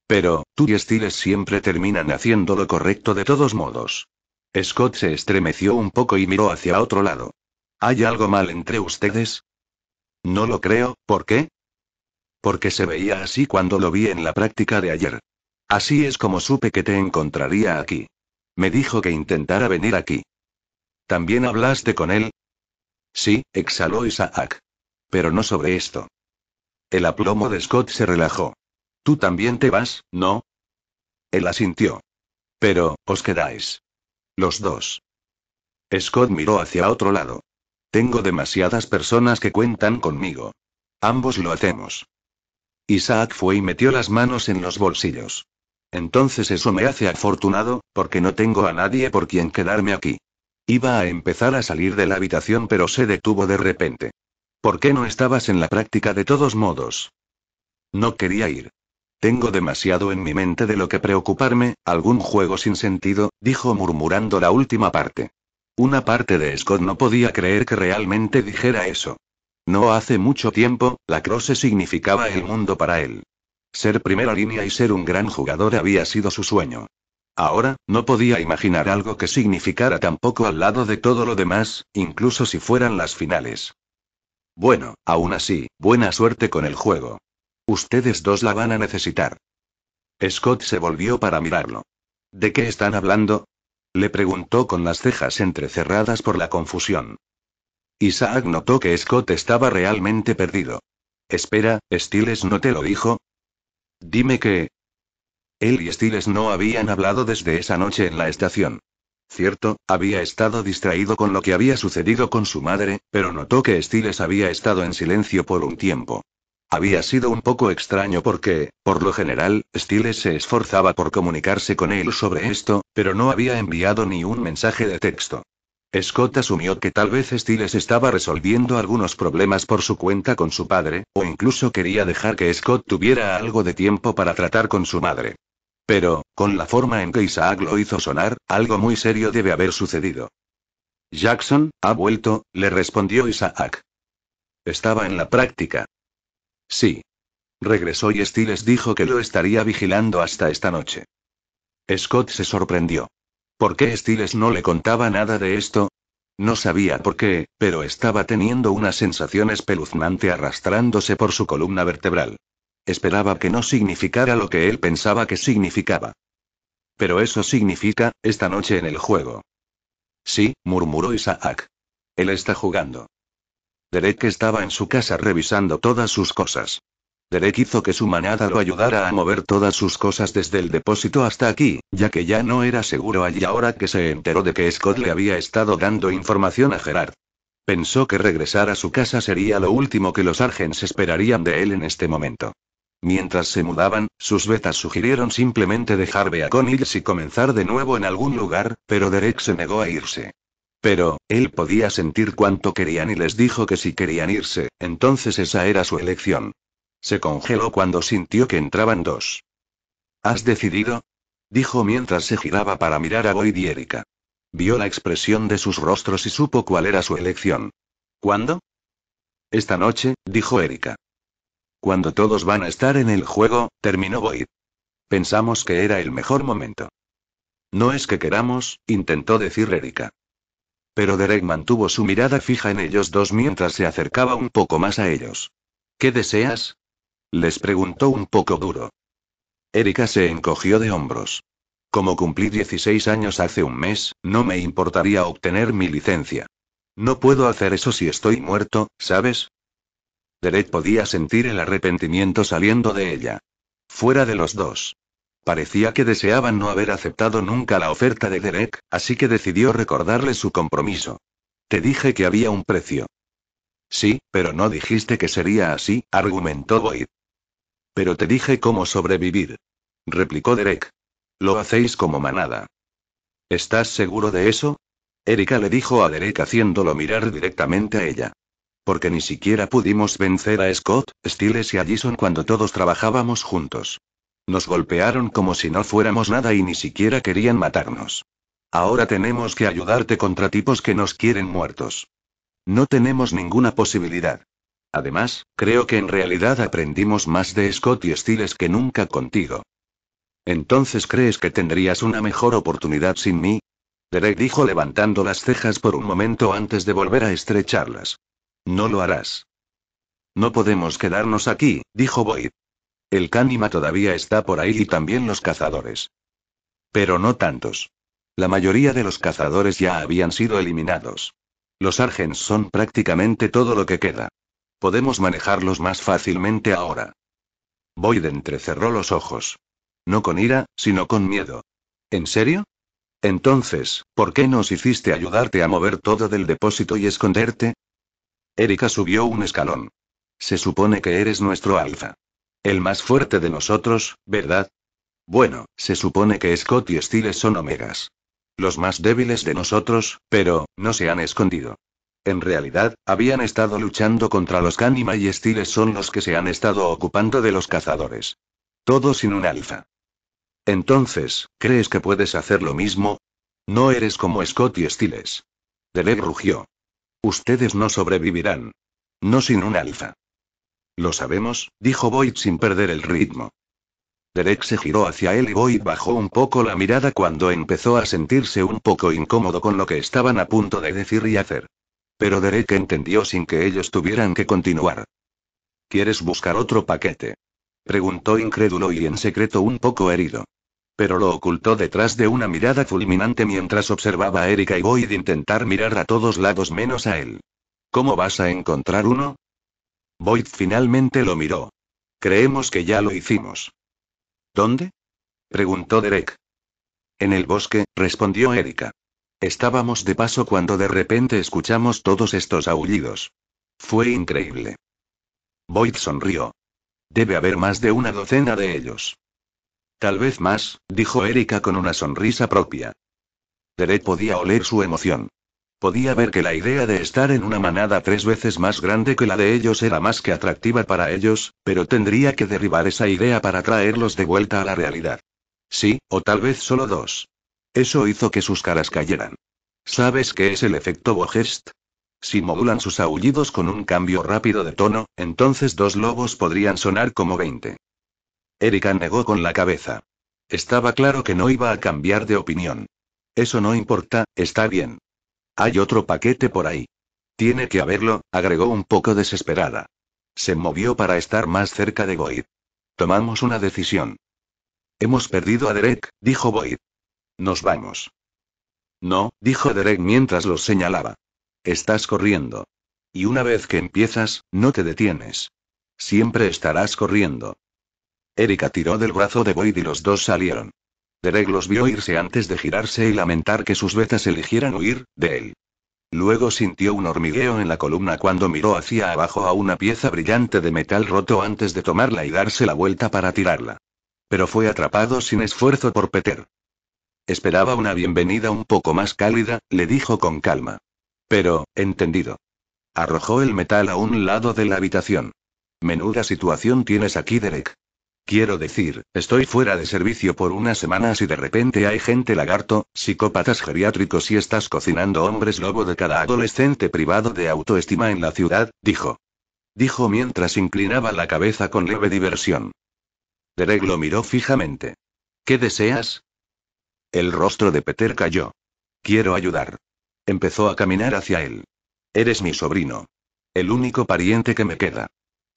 Pero, tú y Stiles siempre terminan haciendo lo correcto de todos modos. Scott se estremeció un poco y miró hacia otro lado. ¿Hay algo mal entre ustedes? No lo creo, ¿por qué? Porque se veía así cuando lo vi en la práctica de ayer. Así es como supe que te encontraría aquí. Me dijo que intentara venir aquí. ¿También hablaste con él? Sí, exhaló Isaac. Pero no sobre esto. El aplomo de Scott se relajó. Tú también te vas, ¿no? Él asintió. Pero, ¿os quedáis? Los dos. Scott miró hacia otro lado. Tengo demasiadas personas que cuentan conmigo. Ambos lo hacemos. Isaac fue y metió las manos en los bolsillos. Entonces eso me hace afortunado, porque no tengo a nadie por quien quedarme aquí. Iba a empezar a salir de la habitación pero se detuvo de repente. ¿Por qué no estabas en la práctica de todos modos? No quería ir. Tengo demasiado en mi mente de lo que preocuparme, algún juego sin sentido, dijo murmurando la última parte. Una parte de Scott no podía creer que realmente dijera eso. No hace mucho tiempo, la Crosse significaba el mundo para él. Ser primera línea y ser un gran jugador había sido su sueño. Ahora, no podía imaginar algo que significara tan poco al lado de todo lo demás, incluso si fueran las finales. Bueno, aún así, buena suerte con el juego. Ustedes dos la van a necesitar. Scott se volvió para mirarlo. ¿De qué están hablando? Le preguntó con las cejas entrecerradas por la confusión. Isaac notó que Scott estaba realmente perdido. Espera, ¿Stiles no te lo dijo? Dime que... Él y Stiles no habían hablado desde esa noche en la estación. Cierto, había estado distraído con lo que había sucedido con su madre, pero notó que Stiles había estado en silencio por un tiempo. Había sido un poco extraño porque, por lo general, Stiles se esforzaba por comunicarse con él sobre esto, pero no había enviado ni un mensaje de texto. Scott asumió que tal vez Stiles estaba resolviendo algunos problemas por su cuenta con su padre, o incluso quería dejar que Scott tuviera algo de tiempo para tratar con su madre. Pero, con la forma en que Isaac lo hizo sonar, algo muy serio debe haber sucedido. Jackson, ha vuelto, le respondió Isaac. Estaba en la práctica. Sí. Regresó y Stiles dijo que lo estaría vigilando hasta esta noche. Scott se sorprendió. ¿Por qué Stiles no le contaba nada de esto? No sabía por qué, pero estaba teniendo una sensación espeluznante arrastrándose por su columna vertebral. Esperaba que no significara lo que él pensaba que significaba. Pero eso significa, esta noche en el juego. Sí, murmuró Isaac. Él está jugando. Derek estaba en su casa revisando todas sus cosas. Derek hizo que su manada lo ayudara a mover todas sus cosas desde el depósito hasta aquí, ya que ya no era seguro allí ahora que se enteró de que Scott le había estado dando información a Gerard. Pensó que regresar a su casa sería lo último que los Argens esperarían de él en este momento. Mientras se mudaban, sus betas sugirieron simplemente dejar Beacon Hills y comenzar de nuevo en algún lugar, pero Derek se negó a irse. Pero, él podía sentir cuánto querían y les dijo que si querían irse, entonces esa era su elección. Se congeló cuando sintió que entraban dos. ¿Has decidido? Dijo mientras se giraba para mirar a Boyd y Erika. Vio la expresión de sus rostros y supo cuál era su elección. ¿Cuándo? Esta noche, dijo Erika. Cuando todos van a estar en el juego, terminó Boyd. Pensamos que era el mejor momento. No es que queramos, intentó decir Erika. Pero Derek mantuvo su mirada fija en ellos dos mientras se acercaba un poco más a ellos. ¿Qué deseas? Les preguntó un poco duro. Erika se encogió de hombros. Como cumplí 16 años hace un mes, no me importaría obtener mi licencia. No puedo hacer eso si estoy muerto, ¿sabes? Derek podía sentir el arrepentimiento saliendo de ella. Fuera de los dos. Parecía que deseaban no haber aceptado nunca la oferta de Derek, así que decidió recordarle su compromiso. Te dije que había un precio. Sí, pero no dijiste que sería así, argumentó Boyd. Pero te dije cómo sobrevivir. Replicó Derek. Lo hacéis como manada. ¿Estás seguro de eso? Erika le dijo a Derek haciéndolo mirar directamente a ella. Porque ni siquiera pudimos vencer a Scott, Stiles y a Jason cuando todos trabajábamos juntos. Nos golpearon como si no fuéramos nada y ni siquiera querían matarnos. Ahora tenemos que ayudarte contra tipos que nos quieren muertos. No tenemos ninguna posibilidad. Además, creo que en realidad aprendimos más de Scott y Stiles que nunca contigo. ¿Entonces crees que tendrías una mejor oportunidad sin mí? Derek dijo levantando las cejas por un momento antes de volver a estrecharlas. No lo harás. No podemos quedarnos aquí, dijo Boyd. El Cánima todavía está por ahí y también los cazadores. Pero no tantos. La mayoría de los cazadores ya habían sido eliminados. Los Argens son prácticamente todo lo que queda. Podemos manejarlos más fácilmente ahora. Boyd entrecerró los ojos. No con ira, sino con miedo. ¿En serio? Entonces, ¿por qué nos hiciste ayudarte a mover todo del depósito y esconderte? Erika subió un escalón. Se supone que eres nuestro alfa. El más fuerte de nosotros, ¿verdad? Bueno, se supone que Scott y Styles son omegas. Los más débiles de nosotros, pero, no se han escondido. En realidad, habían estado luchando contra los Kanima y Styles son los que se han estado ocupando de los cazadores. Todo sin un alfa. Entonces, ¿crees que puedes hacer lo mismo? No eres como Scott y Styles. Derek rugió. Ustedes no sobrevivirán. No sin un alfa. Lo sabemos, dijo Boyd sin perder el ritmo. Derek se giró hacia él y Boyd bajó un poco la mirada cuando empezó a sentirse un poco incómodo con lo que estaban a punto de decir y hacer. Pero Derek entendió sin que ellos tuvieran que continuar. ¿Quieres buscar otro paquete? Preguntó incrédulo y en secreto un poco herido. Pero lo ocultó detrás de una mirada fulminante mientras observaba a Erika y Boyd intentar mirar a todos lados menos a él. ¿Cómo vas a encontrar uno? Boyd finalmente lo miró. Creemos que ya lo hicimos. ¿Dónde? Preguntó Derek. En el bosque, respondió Erika. Estábamos de paso cuando de repente escuchamos todos estos aullidos. Fue increíble. Boyd sonrió. Debe haber más de una docena de ellos. Tal vez más, dijo Erika con una sonrisa propia. Derek podía oler su emoción. Podía ver que la idea de estar en una manada 3 veces más grande que la de ellos era más que atractiva para ellos, pero tendría que derribar esa idea para traerlos de vuelta a la realidad. Sí, o tal vez solo 2. Eso hizo que sus caras cayeran. ¿Sabes qué es el efecto Vogest? Si modulan sus aullidos con un cambio rápido de tono, entonces 2 lobos podrían sonar como 20. Erika negó con la cabeza. Estaba claro que no iba a cambiar de opinión. Eso no importa, está bien. Hay otro paquete por ahí. Tiene que haberlo, agregó un poco desesperada. Se movió para estar más cerca de Boyd. Tomamos una decisión. Hemos perdido a Derek, dijo Boyd. Nos vamos. No, dijo Derek mientras los señalaba. Estás corriendo. Y una vez que empiezas, no te detienes. Siempre estarás corriendo. Erika tiró del brazo de Boyd y los dos salieron. Derek los vio irse antes de girarse y lamentar que sus betas eligieran huir de él. Luego sintió un hormigueo en la columna cuando miró hacia abajo a una pieza brillante de metal roto antes de tomarla y darse la vuelta para tirarla. Pero fue atrapado sin esfuerzo por Peter. Esperaba una bienvenida un poco más cálida, le dijo con calma. Pero, entendido. Arrojó el metal a un lado de la habitación. Menuda situación tienes aquí, Derek. Quiero decir, estoy fuera de servicio por unas semanas y de repente hay gente lagarto, psicópatas geriátricos y estás cocinando hombres lobo de cada adolescente privado de autoestima en la ciudad, dijo. Dijo mientras inclinaba la cabeza con leve diversión. Derek lo miró fijamente. ¿Qué deseas? El rostro de Peter cayó. Quiero ayudar. Empezó a caminar hacia él. Eres mi sobrino. El único pariente que me queda.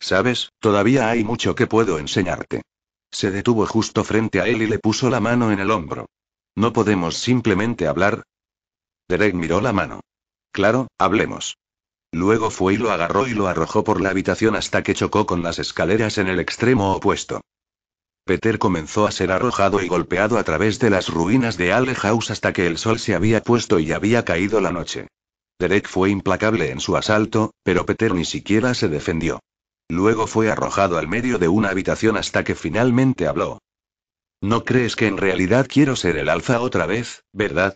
¿Sabes? Todavía hay mucho que puedo enseñarte. Se detuvo justo frente a él y le puso la mano en el hombro. ¿No podemos simplemente hablar? Derek miró la mano. Claro, hablemos. Luego fue y lo agarró y lo arrojó por la habitación hasta que chocó con las escaleras en el extremo opuesto. Peter comenzó a ser arrojado y golpeado a través de las ruinas de Ale House hasta que el sol se había puesto y había caído la noche. Derek fue implacable en su asalto, pero Peter ni siquiera se defendió. Luego fue arrojado al medio de una habitación hasta que finalmente habló. ¿No crees que en realidad quiero ser el alfa otra vez, verdad?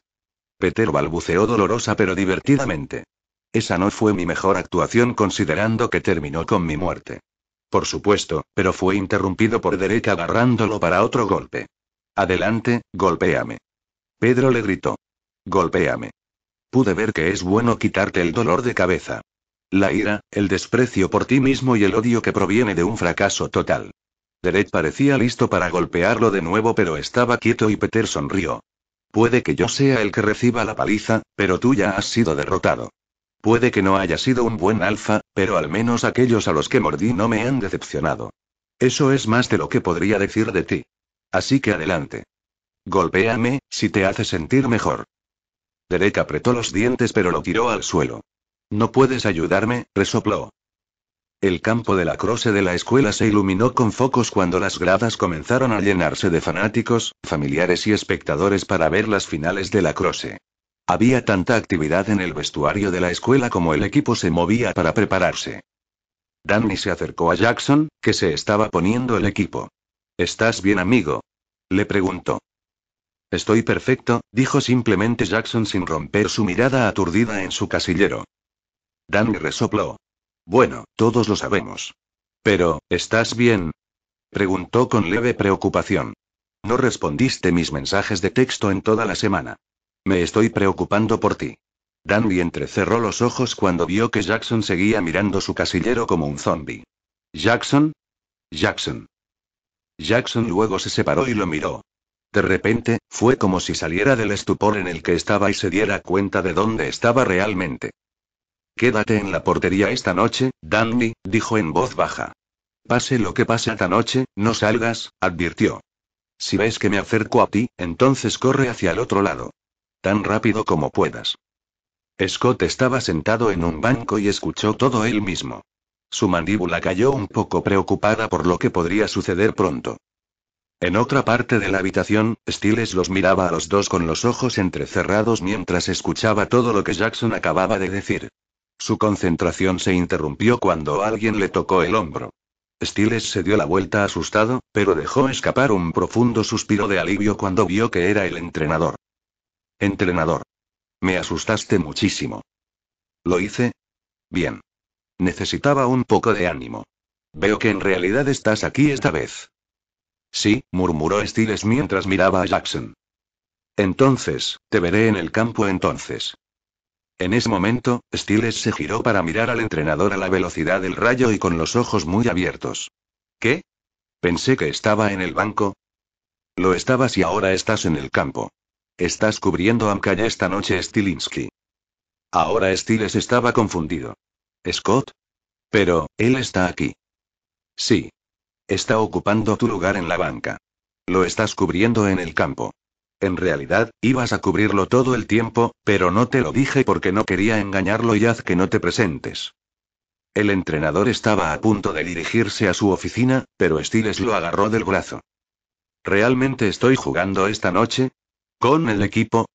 Peter balbuceó dolorosa pero divertidamente. Esa no fue mi mejor actuación considerando que terminó con mi muerte. Por supuesto, pero fue interrumpido por Derek agarrándolo para otro golpe. Adelante, golpéame. Pedro le gritó. Golpéame. Pude ver que es bueno quitarte el dolor de cabeza. La ira, el desprecio por ti mismo y el odio que proviene de un fracaso total. Derek parecía listo para golpearlo de nuevo pero estaba quieto y Peter sonrió. Puede que yo sea el que reciba la paliza, pero tú ya has sido derrotado. Puede que no haya sido un buen alfa, pero al menos aquellos a los que mordí no me han decepcionado. Eso es más de lo que podría decir de ti. Así que adelante. Golpéame, si te hace sentir mejor. Derek apretó los dientes pero lo tiró al suelo. ¿No puedes ayudarme?, resopló. El campo de lacrosse de la escuela se iluminó con focos cuando las gradas comenzaron a llenarse de fanáticos, familiares y espectadores para ver las finales de lacrosse. Había tanta actividad en el vestuario de la escuela como el equipo se movía para prepararse. Danny se acercó a Jackson, que se estaba poniendo el equipo. ¿Estás bien, amigo?, le preguntó. Estoy perfecto, dijo simplemente Jackson sin romper su mirada aturdida en su casillero. Danny resopló. Bueno, todos lo sabemos. Pero, ¿estás bien?, preguntó con leve preocupación. No respondiste mis mensajes de texto en toda la semana. Me estoy preocupando por ti. Danny entrecerró los ojos cuando vio que Jackson seguía mirando su casillero como un zombi. ¿Jackson? Jackson. Jackson luego se separó y lo miró. De repente, fue como si saliera del estupor en el que estaba y se diera cuenta de dónde estaba realmente. Quédate en la portería esta noche, Danny, dijo en voz baja. Pase lo que pase esta noche, no salgas, advirtió. Si ves que me acerco a ti, entonces corre hacia el otro lado. Tan rápido como puedas. Scott estaba sentado en un banco y escuchó todo él mismo. Su mandíbula cayó un poco preocupada por lo que podría suceder pronto. En otra parte de la habitación, Stiles los miraba a los dos con los ojos entrecerrados mientras escuchaba todo lo que Jackson acababa de decir. Su concentración se interrumpió cuando alguien le tocó el hombro. Stiles se dio la vuelta asustado, pero dejó escapar un profundo suspiro de alivio cuando vio que era el entrenador. Entrenador. Me asustaste muchísimo. ¿Lo hice? Bien. Necesitaba un poco de ánimo. Veo que en realidad estás aquí esta vez. Sí, murmuró Stiles mientras miraba a Jackson. Entonces, te veré en el campo entonces. En ese momento, Stiles se giró para mirar al entrenador a la velocidad del rayo y con los ojos muy abiertos. ¿Qué? Pensé que estaba en el banco. Lo estabas y ahora estás en el campo. Estás cubriendo a Mkay esta noche, Stilinski. Ahora Stiles estaba confundido. ¿Scott? Pero, él está aquí. Sí. Está ocupando tu lugar en la banca. Lo estás cubriendo en el campo. En realidad, ibas a cubrirlo todo el tiempo, pero no te lo dije porque no quería engañarlo y haz que no te presentes. El entrenador estaba a punto de dirigirse a su oficina, pero Stiles lo agarró del brazo. ¿Realmente estoy jugando esta noche? ¿Con el equipo?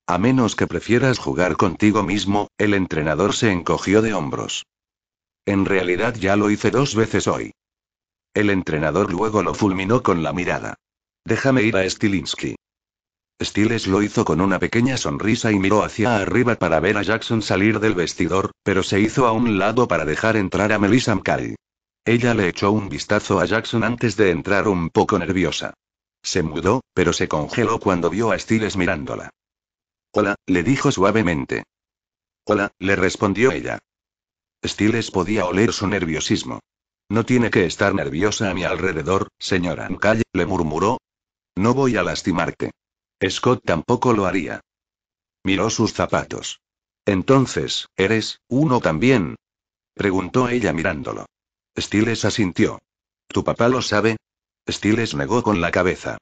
A menos que prefieras jugar contigo mismo, el entrenador se encogió de hombros. En realidad ya lo hice 2 veces hoy. El entrenador luego lo fulminó con la mirada. Déjame ir a Stilinski. Stiles lo hizo con una pequeña sonrisa y miró hacia arriba para ver a Jackson salir del vestidor, pero se hizo a un lado para dejar entrar a Melissa Mkay. Ella le echó un vistazo a Jackson antes de entrar un poco nerviosa. Se mudó, pero se congeló cuando vio a Stiles mirándola. Hola, le dijo suavemente. Hola, le respondió ella. Stiles podía oler su nerviosismo. No tiene que estar nerviosa a mi alrededor, señora Mkay, le murmuró. No voy a lastimarte. Scott tampoco lo haría. Miró sus zapatos. Entonces, ¿eres uno también?, preguntó ella mirándolo. Stiles asintió. ¿Tu papá lo sabe? Stiles negó con la cabeza.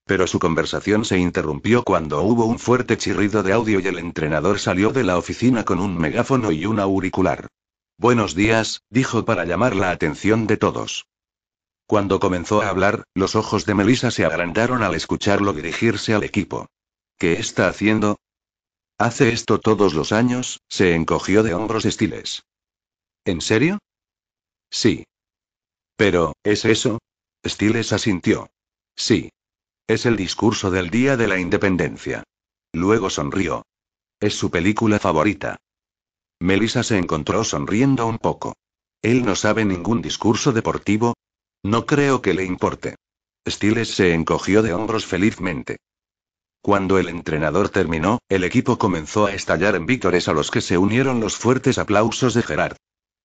Pero su conversación se interrumpió cuando hubo un fuerte chirrido de audio y el entrenador salió de la oficina con un megáfono y un auricular. Buenos días, dijo para llamar la atención de todos. Cuando comenzó a hablar, los ojos de Melissa se agrandaron al escucharlo dirigirse al equipo. ¿Qué está haciendo? ¿Hace esto todos los años?, se encogió de hombros Stiles. ¿En serio? Sí. Pero, ¿es eso? Stiles asintió. Sí. Es el discurso del Día de la Independencia. Luego sonrió. Es su película favorita. Melissa se encontró sonriendo un poco. ¿Él no sabe ningún discurso deportivo? No creo que le importe. Stiles se encogió de hombros felizmente. Cuando el entrenador terminó, el equipo comenzó a estallar en vítores a los que se unieron los fuertes aplausos de Gerard.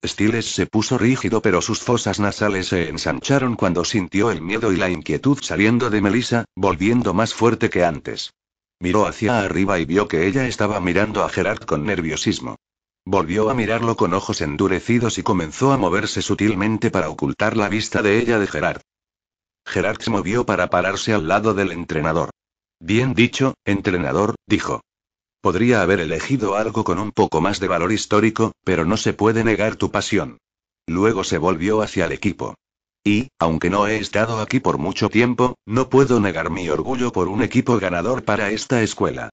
Stiles se puso rígido pero sus fosas nasales se ensancharon cuando sintió el miedo y la inquietud saliendo de Melissa, volviendo más fuerte que antes. Miró hacia arriba y vio que ella estaba mirando a Gerard con nerviosismo. Volvió a mirarlo con ojos endurecidos y comenzó a moverse sutilmente para ocultar la vista de ella de Gerard. Gerard se movió para pararse al lado del entrenador. Bien dicho, entrenador, dijo. Podría haber elegido algo con un poco más de valor histórico, pero no se puede negar tu pasión. Luego se volvió hacia el equipo. Y, aunque no he estado aquí por mucho tiempo, no puedo negar mi orgullo por un equipo ganador para esta escuela.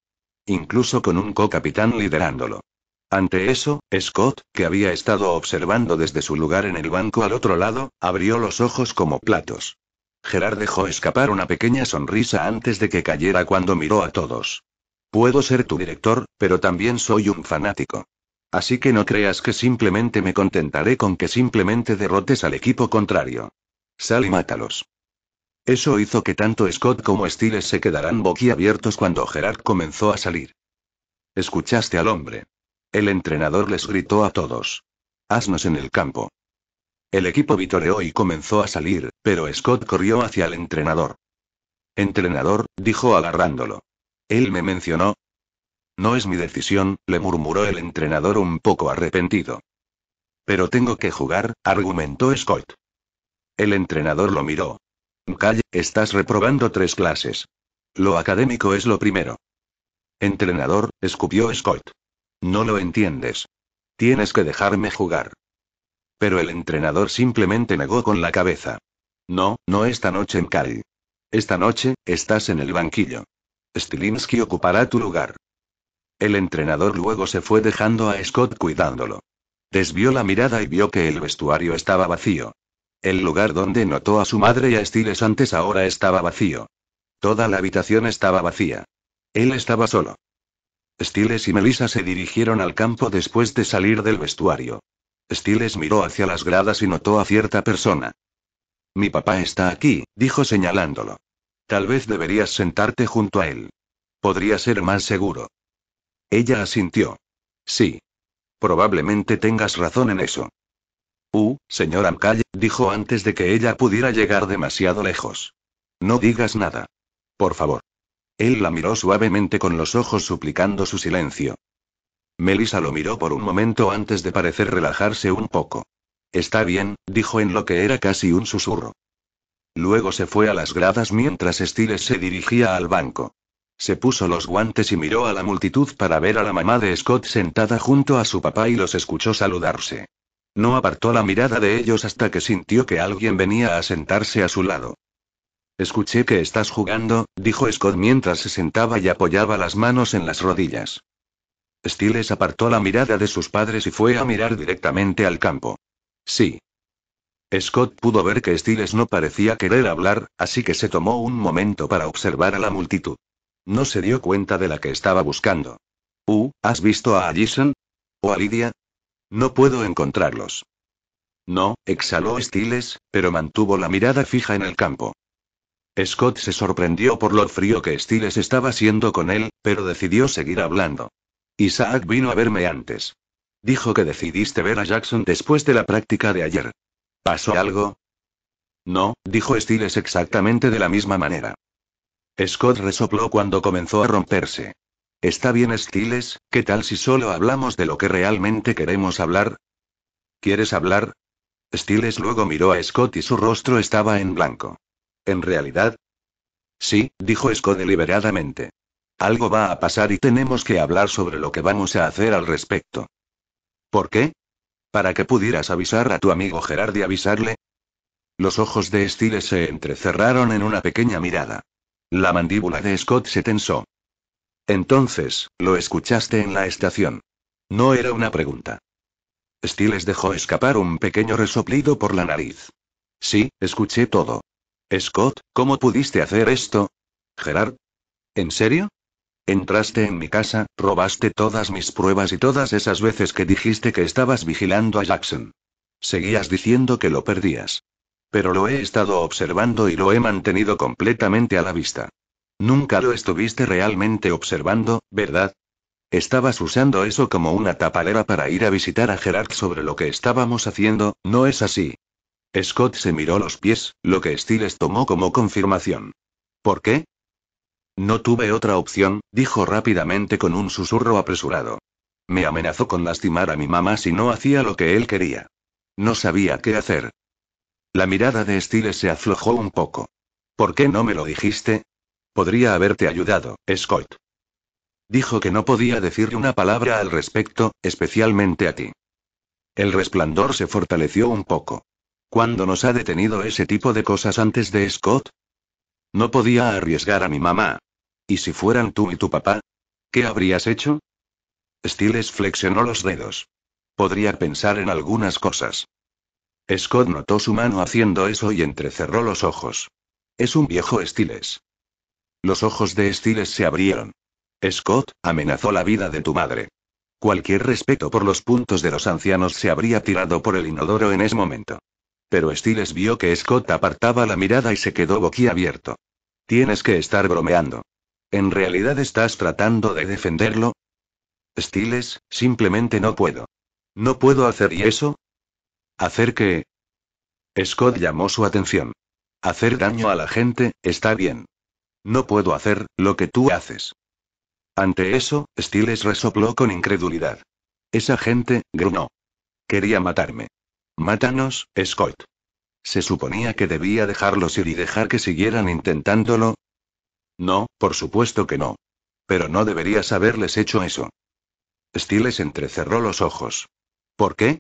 incluso con un co-capitán liderándolo. Ante eso, Scott, que había estado observando desde su lugar en el banco al otro lado, abrió los ojos como platos. Gerard dejó escapar una pequeña sonrisa antes de que cayera cuando miró a todos. Puedo ser tu director, pero también soy un fanático. Así que no creas que simplemente me contentaré con que simplemente derrotes al equipo contrario. Sal y mátalos. Eso hizo que tanto Scott como Styles se quedaran boquiabiertos cuando Gerard comenzó a salir. ¿Escuchaste al hombre? El entrenador les gritó a todos. Haznos en el campo. El equipo vitoreó y comenzó a salir, pero Scott corrió hacia el entrenador. Entrenador, dijo agarrándolo. Él me mencionó. No es mi decisión, le murmuró el entrenador un poco arrepentido. Pero tengo que jugar, argumentó Scott. El entrenador lo miró. Calle, estás reprobando 3 clases. Lo académico es lo primero. Entrenador, escupió Scott. No lo entiendes. Tienes que dejarme jugar. Pero el entrenador simplemente negó con la cabeza. No, no esta noche en Cali. Esta noche, estás en el banquillo. Stilinski ocupará tu lugar. El entrenador luego se fue dejando a Scott cuidándolo. Desvió la mirada y vio que el vestuario estaba vacío. El lugar donde notó a su madre y a Styles antes ahora estaba vacío. Toda la habitación estaba vacía. Él estaba solo. Styles y Melissa se dirigieron al campo después de salir del vestuario. Styles miró hacia las gradas y notó a cierta persona. Mi papá está aquí, dijo señalándolo. Tal vez deberías sentarte junto a él. Podría ser más seguro. Ella asintió. Sí. Probablemente tengas razón en eso. Señor Amcalle, dijo antes de que ella pudiera llegar demasiado lejos. No digas nada. Por favor. Él la miró suavemente con los ojos suplicando su silencio. Melissa lo miró por un momento antes de parecer relajarse un poco. Está bien, dijo en lo que era casi un susurro. Luego se fue a las gradas mientras Styles se dirigía al banco. Se puso los guantes y miró a la multitud para ver a la mamá de Scott sentada junto a su papá y los escuchó saludarse. No apartó la mirada de ellos hasta que sintió que alguien venía a sentarse a su lado. Escuché que estás jugando, dijo Scott mientras se sentaba y apoyaba las manos en las rodillas. Styles apartó la mirada de sus padres y fue a mirar directamente al campo. Sí. Scott pudo ver que Styles no parecía querer hablar, así que se tomó un momento para observar a la multitud. No se dio cuenta de la que estaba buscando. ¿Has visto a Allison? ¿O a Lydia? No puedo encontrarlos. No, exhaló Styles, pero mantuvo la mirada fija en el campo. Scott se sorprendió por lo frío que Styles estaba siendo con él, pero decidió seguir hablando. Isaac vino a verme antes. Dijo que decidiste ver a Jackson después de la práctica de ayer. ¿Pasó algo? No, dijo Styles exactamente de la misma manera. Scott resopló cuando comenzó a romperse. Está bien, Styles, ¿qué tal si solo hablamos de lo que realmente queremos hablar? ¿Quieres hablar? Styles luego miró a Scott y su rostro estaba en blanco. ¿En realidad? Sí, dijo Scott deliberadamente. Algo va a pasar y tenemos que hablar sobre lo que vamos a hacer al respecto. ¿Por qué? ¿Para que pudieras avisar a tu amigo Gerard y avisarle? Los ojos de Styles se entrecerraron en una pequeña mirada. La mandíbula de Scott se tensó. Entonces, ¿lo escuchaste en la estación? No era una pregunta. Styles dejó escapar un pequeño resoplido por la nariz. Sí, escuché todo. Scott, ¿cómo pudiste hacer esto? Gerard. ¿En serio? Entraste en mi casa, robaste todas mis pruebas y todas esas veces que dijiste que estabas vigilando a Jackson. Seguías diciendo que lo perdías. Pero lo he estado observando y lo he mantenido completamente a la vista. Nunca lo estuviste realmente observando, ¿verdad? Estabas usando eso como una tapadera para ir a visitar a Gerard sobre lo que estábamos haciendo, ¿no es así? Scott se miró los pies, lo que Styles tomó como confirmación. ¿Por qué? No tuve otra opción, dijo rápidamente con un susurro apresurado. Me amenazó con lastimar a mi mamá si no hacía lo que él quería. No sabía qué hacer. La mirada de Styles se aflojó un poco. ¿Por qué no me lo dijiste? Podría haberte ayudado, Scott. Dijo que no podía decirle una palabra al respecto, especialmente a ti. El resplandor se fortaleció un poco. ¿Cuándo nos ha detenido ese tipo de cosas antes de Scott? No podía arriesgar a mi mamá. ¿Y si fueran tú y tu papá? ¿Qué habrías hecho? Stiles flexionó los dedos. Podría pensar en algunas cosas. Scott notó su mano haciendo eso y entrecerró los ojos. Es un viejo Stiles. Los ojos de Stiles se abrieron. Scott, amenazó la vida de tu madre. Cualquier respeto por los puntos de los ancianos se habría tirado por el inodoro en ese momento. Pero Stiles vio que Scott apartaba la mirada y se quedó boquiabierto. Tienes que estar bromeando. ¿En realidad estás tratando de defenderlo? Stiles, simplemente no puedo. No puedo hacer y eso. ¿Hacer qué? Scott llamó su atención. Hacer daño a la gente, está bien. No puedo hacer lo que tú haces. Ante eso, Stiles resopló con incredulidad. Esa gente, gruñó. Quería matarme. Mátanos, Scott. ¿Se suponía que debía dejarlos ir y dejar que siguieran intentándolo? No, por supuesto que no. Pero no deberías haberles hecho eso. Stiles entrecerró los ojos. ¿Por qué?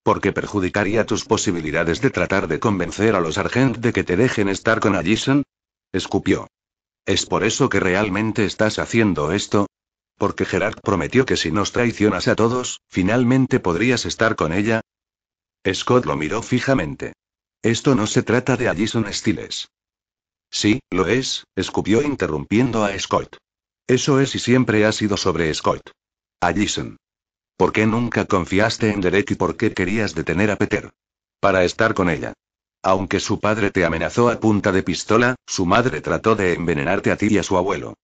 Porque perjudicaría tus posibilidades de tratar de convencer a los Argent de que te dejen estar con Allison. Escupió. ¿Es por eso que realmente estás haciendo esto? Porque Gerard prometió que si nos traicionas a todos, finalmente podrías estar con ella. Scott lo miró fijamente. Esto no se trata de Allison Stiles. Sí, lo es, escupió interrumpiendo a Scott. Eso es y siempre ha sido sobre Scott. Allison. ¿Por qué nunca confiaste en Derek y por qué querías detener a Peter? Para estar con ella. Aunque su padre te amenazó a punta de pistola, su madre trató de envenenarte a ti y a su abuelo.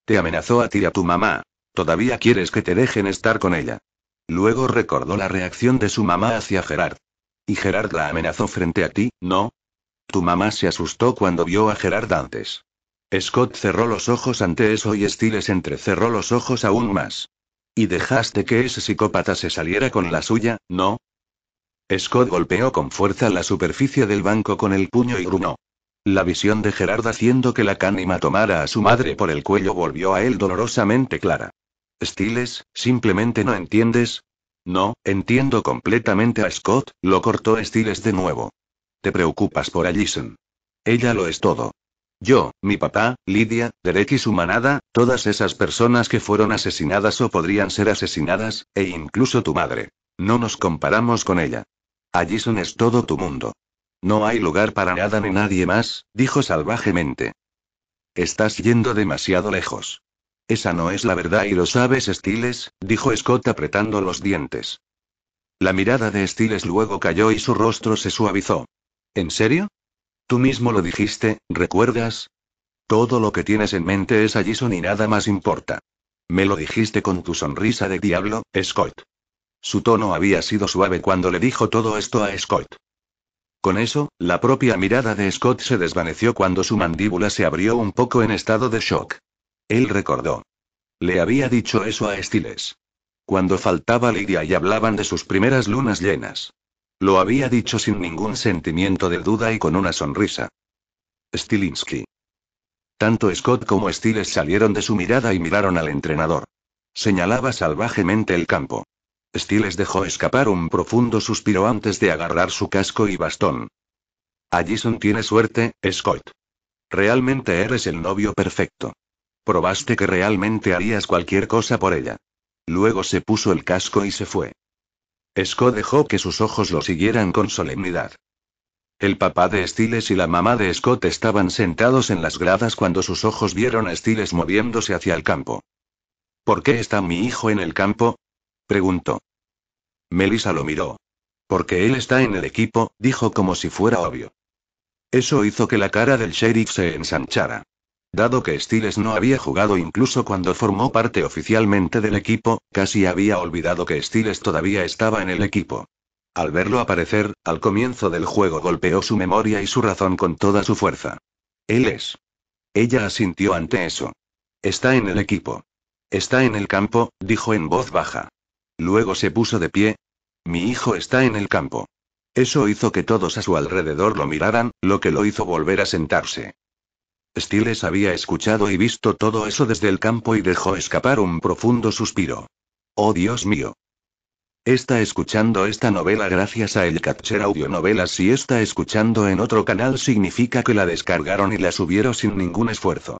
Te amenazó a ti y a tu mamá. Todavía quieres que te dejen estar con ella. Luego recordó la reacción de su mamá hacia Gerard. Y Gerard la amenazó frente a ti, ¿no? Tu mamá se asustó cuando vio a Gerard antes. Scott cerró los ojos ante eso y Stiles entrecerró los ojos aún más. Y dejaste que ese psicópata se saliera con la suya, ¿no? Scott golpeó con fuerza la superficie del banco con el puño y gruñó. La visión de Gerard haciendo que la cánima tomara a su madre por el cuello volvió a él dolorosamente clara. Stiles, simplemente no entiendes. No, entiendo completamente a Scott, lo cortó Stiles de nuevo. Te preocupas por Allison. Ella lo es todo. Yo, mi papá, Lydia, Derek y su manada, todas esas personas que fueron asesinadas o podrían ser asesinadas, e incluso tu madre. No nos comparamos con ella. Allison es todo tu mundo. No hay lugar para nada ni nadie más, dijo salvajemente. Estás yendo demasiado lejos. Esa no es la verdad y lo sabes, Stiles, dijo Scott apretando los dientes. La mirada de Stiles luego cayó y su rostro se suavizó. ¿En serio? Tú mismo lo dijiste, ¿recuerdas? Todo lo que tienes en mente es Allison y nada más importa. Me lo dijiste con tu sonrisa de diablo, Scott. Su tono había sido suave cuando le dijo todo esto a Scott. Con eso, la propia mirada de Scott se desvaneció cuando su mandíbula se abrió un poco en estado de shock. Él recordó. Le había dicho eso a Stiles. Cuando faltaba Lydia y hablaban de sus primeras lunas llenas. Lo había dicho sin ningún sentimiento de duda y con una sonrisa. Stilinski. Tanto Scott como Stiles salieron de su mirada y miraron al entrenador. Señalaba salvajemente el campo. Stiles dejó escapar un profundo suspiro antes de agarrar su casco y bastón. Allison tiene suerte, Scott. Realmente eres el novio perfecto. Probaste que realmente harías cualquier cosa por ella. Luego se puso el casco y se fue. Scott dejó que sus ojos lo siguieran con solemnidad. El papá de Stiles y la mamá de Scott estaban sentados en las gradas cuando sus ojos vieron a Stiles moviéndose hacia el campo. ¿Por qué está mi hijo en el campo? Preguntó. Melissa lo miró. Porque él está en el equipo, dijo como si fuera obvio. Eso hizo que la cara del sheriff se ensanchara. Dado que Stiles no había jugado incluso cuando formó parte oficialmente del equipo, casi había olvidado que Stiles todavía estaba en el equipo. Al verlo aparecer, al comienzo del juego golpeó su memoria y su razón con toda su fuerza. Él es. Ella asintió ante eso. Está en el equipo. Está en el campo, dijo en voz baja. Luego se puso de pie. Mi hijo está en el campo. Eso hizo que todos a su alrededor lo miraran, lo que lo hizo volver a sentarse. Stiles había escuchado y visto todo eso desde el campo y dejó escapar un profundo suspiro. ¡Oh, Dios mío! Está escuchando esta novela gracias a El Catcher Audionovelas. Si está escuchando en otro canal significa que la descargaron y la subieron sin ningún esfuerzo.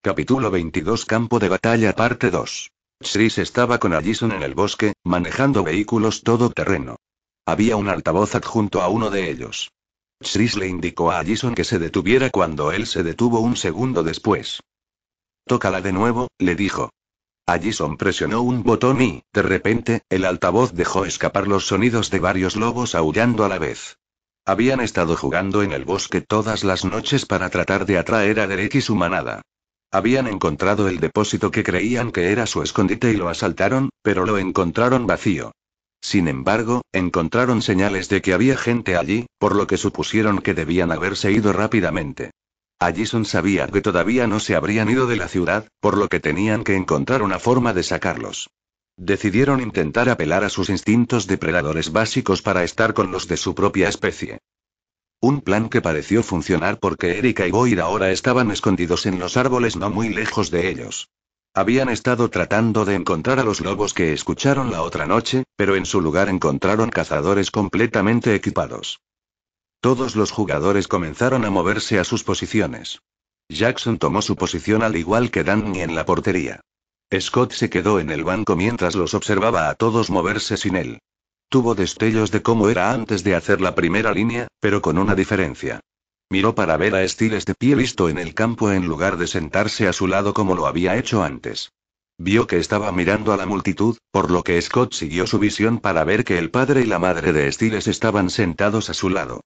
Capítulo 22 Campo de batalla parte 2. Chris estaba con Allison en el bosque, manejando vehículos todoterreno. Había un altavoz adjunto a uno de ellos. Chris le indicó a Allison que se detuviera cuando él se detuvo un segundo después. Tócala de nuevo, le dijo. Allison presionó un botón y, de repente, el altavoz dejó escapar los sonidos de varios lobos aullando a la vez. Habían estado jugando en el bosque todas las noches para tratar de atraer a Derek y su manada. Habían encontrado el depósito que creían que era su escondite y lo asaltaron, pero lo encontraron vacío. Sin embargo, encontraron señales de que había gente allí, por lo que supusieron que debían haberse ido rápidamente. Allison sabía que todavía no se habrían ido de la ciudad, por lo que tenían que encontrar una forma de sacarlos. Decidieron intentar apelar a sus instintos depredadores básicos para estar con los de su propia especie. Un plan que pareció funcionar porque Erika y Boyd ahora estaban escondidos en los árboles no muy lejos de ellos. Habían estado tratando de encontrar a los lobos que escucharon la otra noche, pero en su lugar encontraron cazadores completamente equipados. Todos los jugadores comenzaron a moverse a sus posiciones. Jackson tomó su posición al igual que Danny en la portería. Scott se quedó en el banco mientras los observaba a todos moverse sin él. Tuvo destellos de cómo era antes de hacer la primera línea, pero con una diferencia. Miró para ver a Stiles de pie listo en el campo en lugar de sentarse a su lado como lo había hecho antes. Vio que estaba mirando a la multitud, por lo que Scott siguió su visión para ver que el padre y la madre de Stiles estaban sentados a su lado.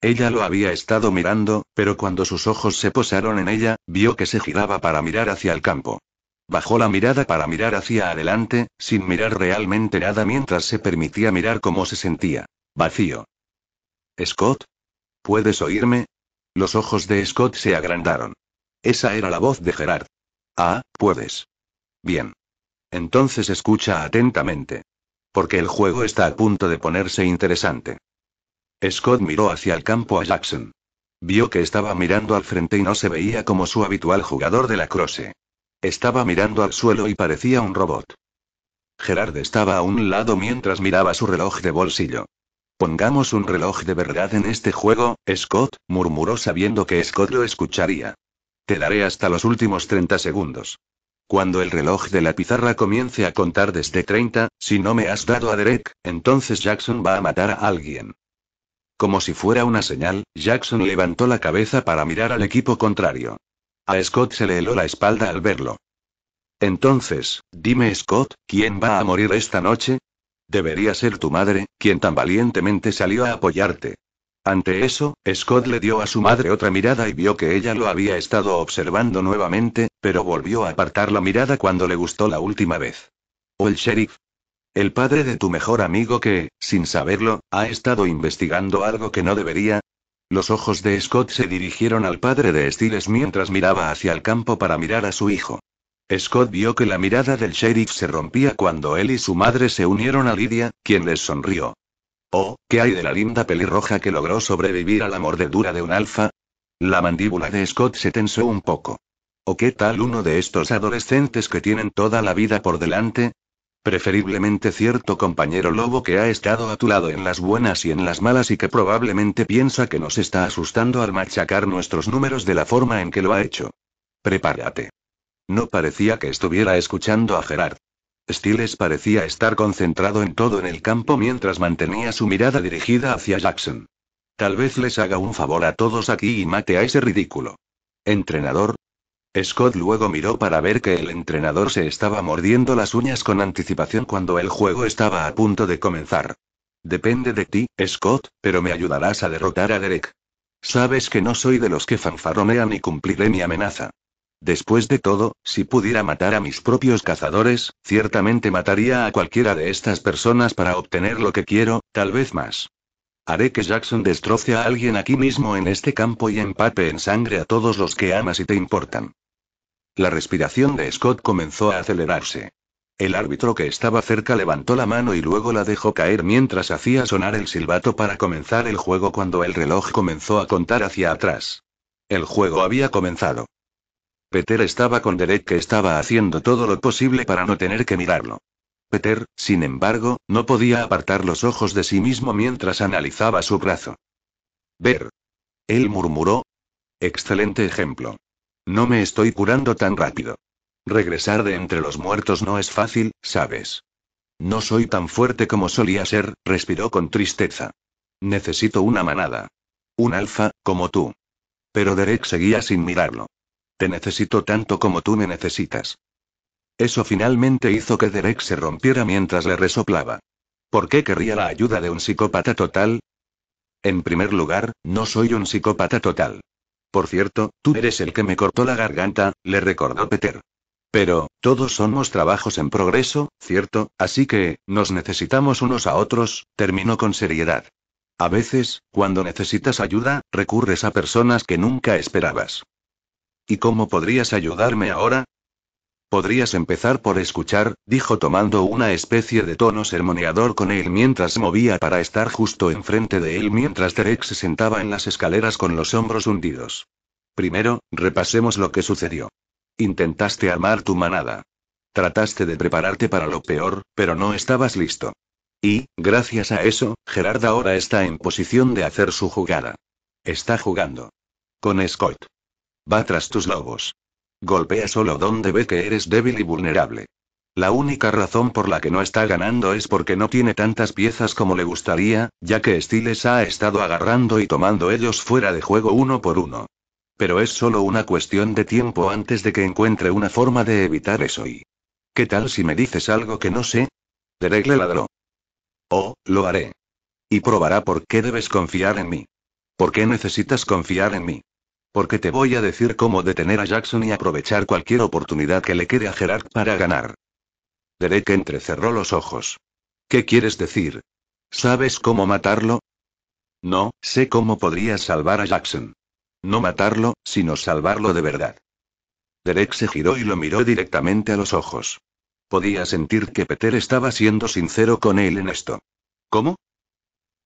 Ella lo había estado mirando, pero cuando sus ojos se posaron en ella, vio que se giraba para mirar hacia el campo. Bajó la mirada para mirar hacia adelante, sin mirar realmente nada mientras se permitía mirar cómo se sentía. Vacío. ¿Scott? ¿Puedes oírme? Los ojos de Scott se agrandaron. Esa era la voz de Gerard. Ah, puedes. Bien. Entonces escucha atentamente. Porque el juego está a punto de ponerse interesante. Scott miró hacia el campo a Jackson. Vio que estaba mirando al frente y no se veía como su habitual jugador de lacrosse. Estaba mirando al suelo y parecía un robot. Gerard estaba a un lado mientras miraba su reloj de bolsillo. Pongamos un reloj de verdad en este juego, Scott, murmuró sabiendo que Scott lo escucharía. Te daré hasta los últimos 30 segundos. Cuando el reloj de la pizarra comience a contar desde 30, si no me has dado a Derek, entonces Jackson va a matar a alguien. Como si fuera una señal, Jackson levantó la cabeza para mirar al equipo contrario. A Scott se le heló la espalda al verlo. Entonces, dime Scott, ¿quién va a morir esta noche? Debería ser tu madre, quien tan valientemente salió a apoyarte. Ante eso, Scott le dio a su madre otra mirada y vio que ella lo había estado observando nuevamente, pero volvió a apartar la mirada cuando le gustó la última vez. ¿O el sheriff? El padre de tu mejor amigo que, sin saberlo, ha estado investigando algo que no debería. Los ojos de Scott se dirigieron al padre de Stiles mientras miraba hacia el campo para mirar a su hijo. Scott vio que la mirada del sheriff se rompía cuando él y su madre se unieron a Lydia, quien les sonrió. Oh, ¿qué hay de la linda pelirroja que logró sobrevivir a la mordedura de un alfa? La mandíbula de Scott se tensó un poco. ¿O qué tal uno de estos adolescentes que tienen toda la vida por delante? Preferiblemente cierto compañero lobo que ha estado a tu lado en las buenas y en las malas y que probablemente piensa que nos está asustando al machacar nuestros números de la forma en que lo ha hecho. Prepárate. No parecía que estuviera escuchando a Gerard. Stiles parecía estar concentrado en todo en el campo mientras mantenía su mirada dirigida hacia Jackson. Tal vez les haga un favor a todos aquí y mate a ese ridículo. ¿Entrenador? Scott luego miró para ver que el entrenador se estaba mordiendo las uñas con anticipación cuando el juego estaba a punto de comenzar. Depende de ti, Scott, pero me ayudarás a derrotar a Derek. Sabes que no soy de los que fanfarronean y cumpliré mi amenaza. Después de todo, si pudiera matar a mis propios cazadores, ciertamente mataría a cualquiera de estas personas para obtener lo que quiero, tal vez más. Haré que Jackson destroce a alguien aquí mismo en este campo y empape en sangre a todos los que amas y te importan. La respiración de Scott comenzó a acelerarse. El árbitro que estaba cerca levantó la mano y luego la dejó caer mientras hacía sonar el silbato para comenzar el juego cuando el reloj comenzó a contar hacia atrás. El juego había comenzado. Peter estaba con Derek que estaba haciendo todo lo posible para no tener que mirarlo. Peter, sin embargo, no podía apartar los ojos de sí mismo mientras analizaba su brazo. Ver. Él murmuró. Excelente ejemplo. No me estoy curando tan rápido. Regresar de entre los muertos no es fácil, ¿sabes? No soy tan fuerte como solía ser, respiró con tristeza. Necesito una manada. Un alfa, como tú. Pero Derek seguía sin mirarlo. Te necesito tanto como tú me necesitas. Eso finalmente hizo que Derek se rompiera mientras le resoplaba. ¿Por qué querría la ayuda de un psicópata total? En primer lugar, no soy un psicópata total. Por cierto, tú eres el que me cortó la garganta, le recordó Peter. Pero, todos somos trabajos en progreso, ¿cierto? Así que, nos necesitamos unos a otros, terminó con seriedad. A veces, cuando necesitas ayuda, recurres a personas que nunca esperabas. ¿Y cómo podrías ayudarme ahora? Podrías empezar por escuchar, dijo tomando una especie de tono sermoneador con él mientras se movía para estar justo enfrente de él mientras Derek se sentaba en las escaleras con los hombros hundidos. Primero, repasemos lo que sucedió. Intentaste armar tu manada. Trataste de prepararte para lo peor, pero no estabas listo. Y, gracias a eso, Gerard ahora está en posición de hacer su jugada. Está jugando. Con Scott. Va tras tus lobos. Golpea solo donde ve que eres débil y vulnerable. La única razón por la que no está ganando es porque no tiene tantas piezas como le gustaría, ya que Styles ha estado agarrando y tomando ellos fuera de juego uno por uno. Pero es solo una cuestión de tiempo antes de que encuentre una forma de evitar eso y... ¿Qué tal si me dices algo que no sé? Derek le ladró. Oh, lo haré. Y probará por qué debes confiar en mí. ¿Por qué necesitas confiar en mí? Porque te voy a decir cómo detener a Jackson y aprovechar cualquier oportunidad que le quede a Gerard para ganar. Derek entrecerró los ojos. ¿Qué quieres decir? ¿Sabes cómo matarlo? No, sé cómo podrías salvar a Jackson. No matarlo, sino salvarlo de verdad. Derek se giró y lo miró directamente a los ojos. Podía sentir que Peter estaba siendo sincero con él en esto. ¿Cómo?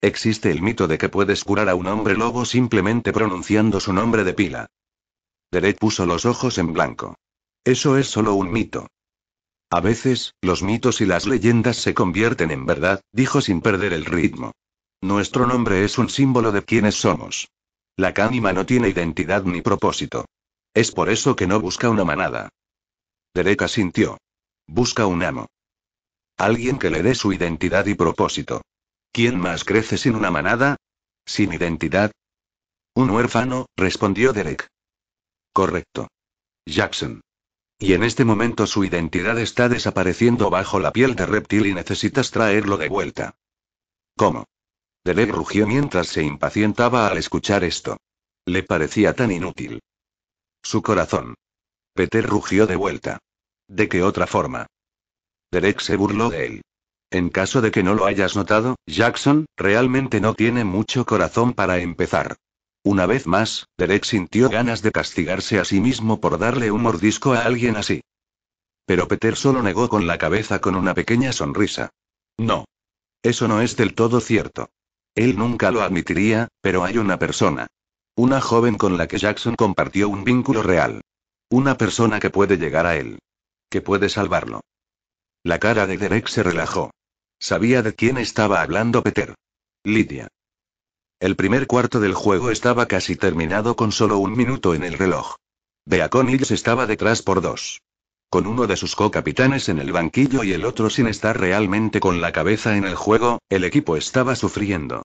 Existe el mito de que puedes curar a un hombre lobo simplemente pronunciando su nombre de pila. Derek puso los ojos en blanco. Eso es solo un mito. A veces, los mitos y las leyendas se convierten en verdad, dijo sin perder el ritmo. Nuestro nombre es un símbolo de quiénes somos. La Kanima no tiene identidad ni propósito. Es por eso que no busca una manada. Derek asintió. Busca un amo. Alguien que le dé su identidad y propósito. ¿Quién más crece sin una manada? ¿Sin identidad? Un huérfano, respondió Derek. Correcto. Jackson. Y en este momento su identidad está desapareciendo bajo la piel de reptil y necesitas traerlo de vuelta. ¿Cómo? Derek rugió mientras se impacientaba al escuchar esto. Le parecía tan inútil. Su corazón. Peter rugió de vuelta. ¿De qué otra forma? Derek se burló de él. En caso de que no lo hayas notado, Jackson, realmente no tiene mucho corazón para empezar. Una vez más, Derek sintió ganas de castigarse a sí mismo por darle un mordisco a alguien así. Pero Peter solo negó con la cabeza con una pequeña sonrisa. No. Eso no es del todo cierto. Él nunca lo admitiría, pero hay una persona. Una joven con la que Jackson compartió un vínculo real. Una persona que puede llegar a él. Que puede salvarlo. La cara de Derek se relajó. Sabía de quién estaba hablando Peter. Lydia. El primer cuarto del juego estaba casi terminado con solo un minuto en el reloj. Beacon Hills estaba detrás por 2. Con uno de sus co-capitanes en el banquillo y el otro sin estar realmente con la cabeza en el juego, el equipo estaba sufriendo.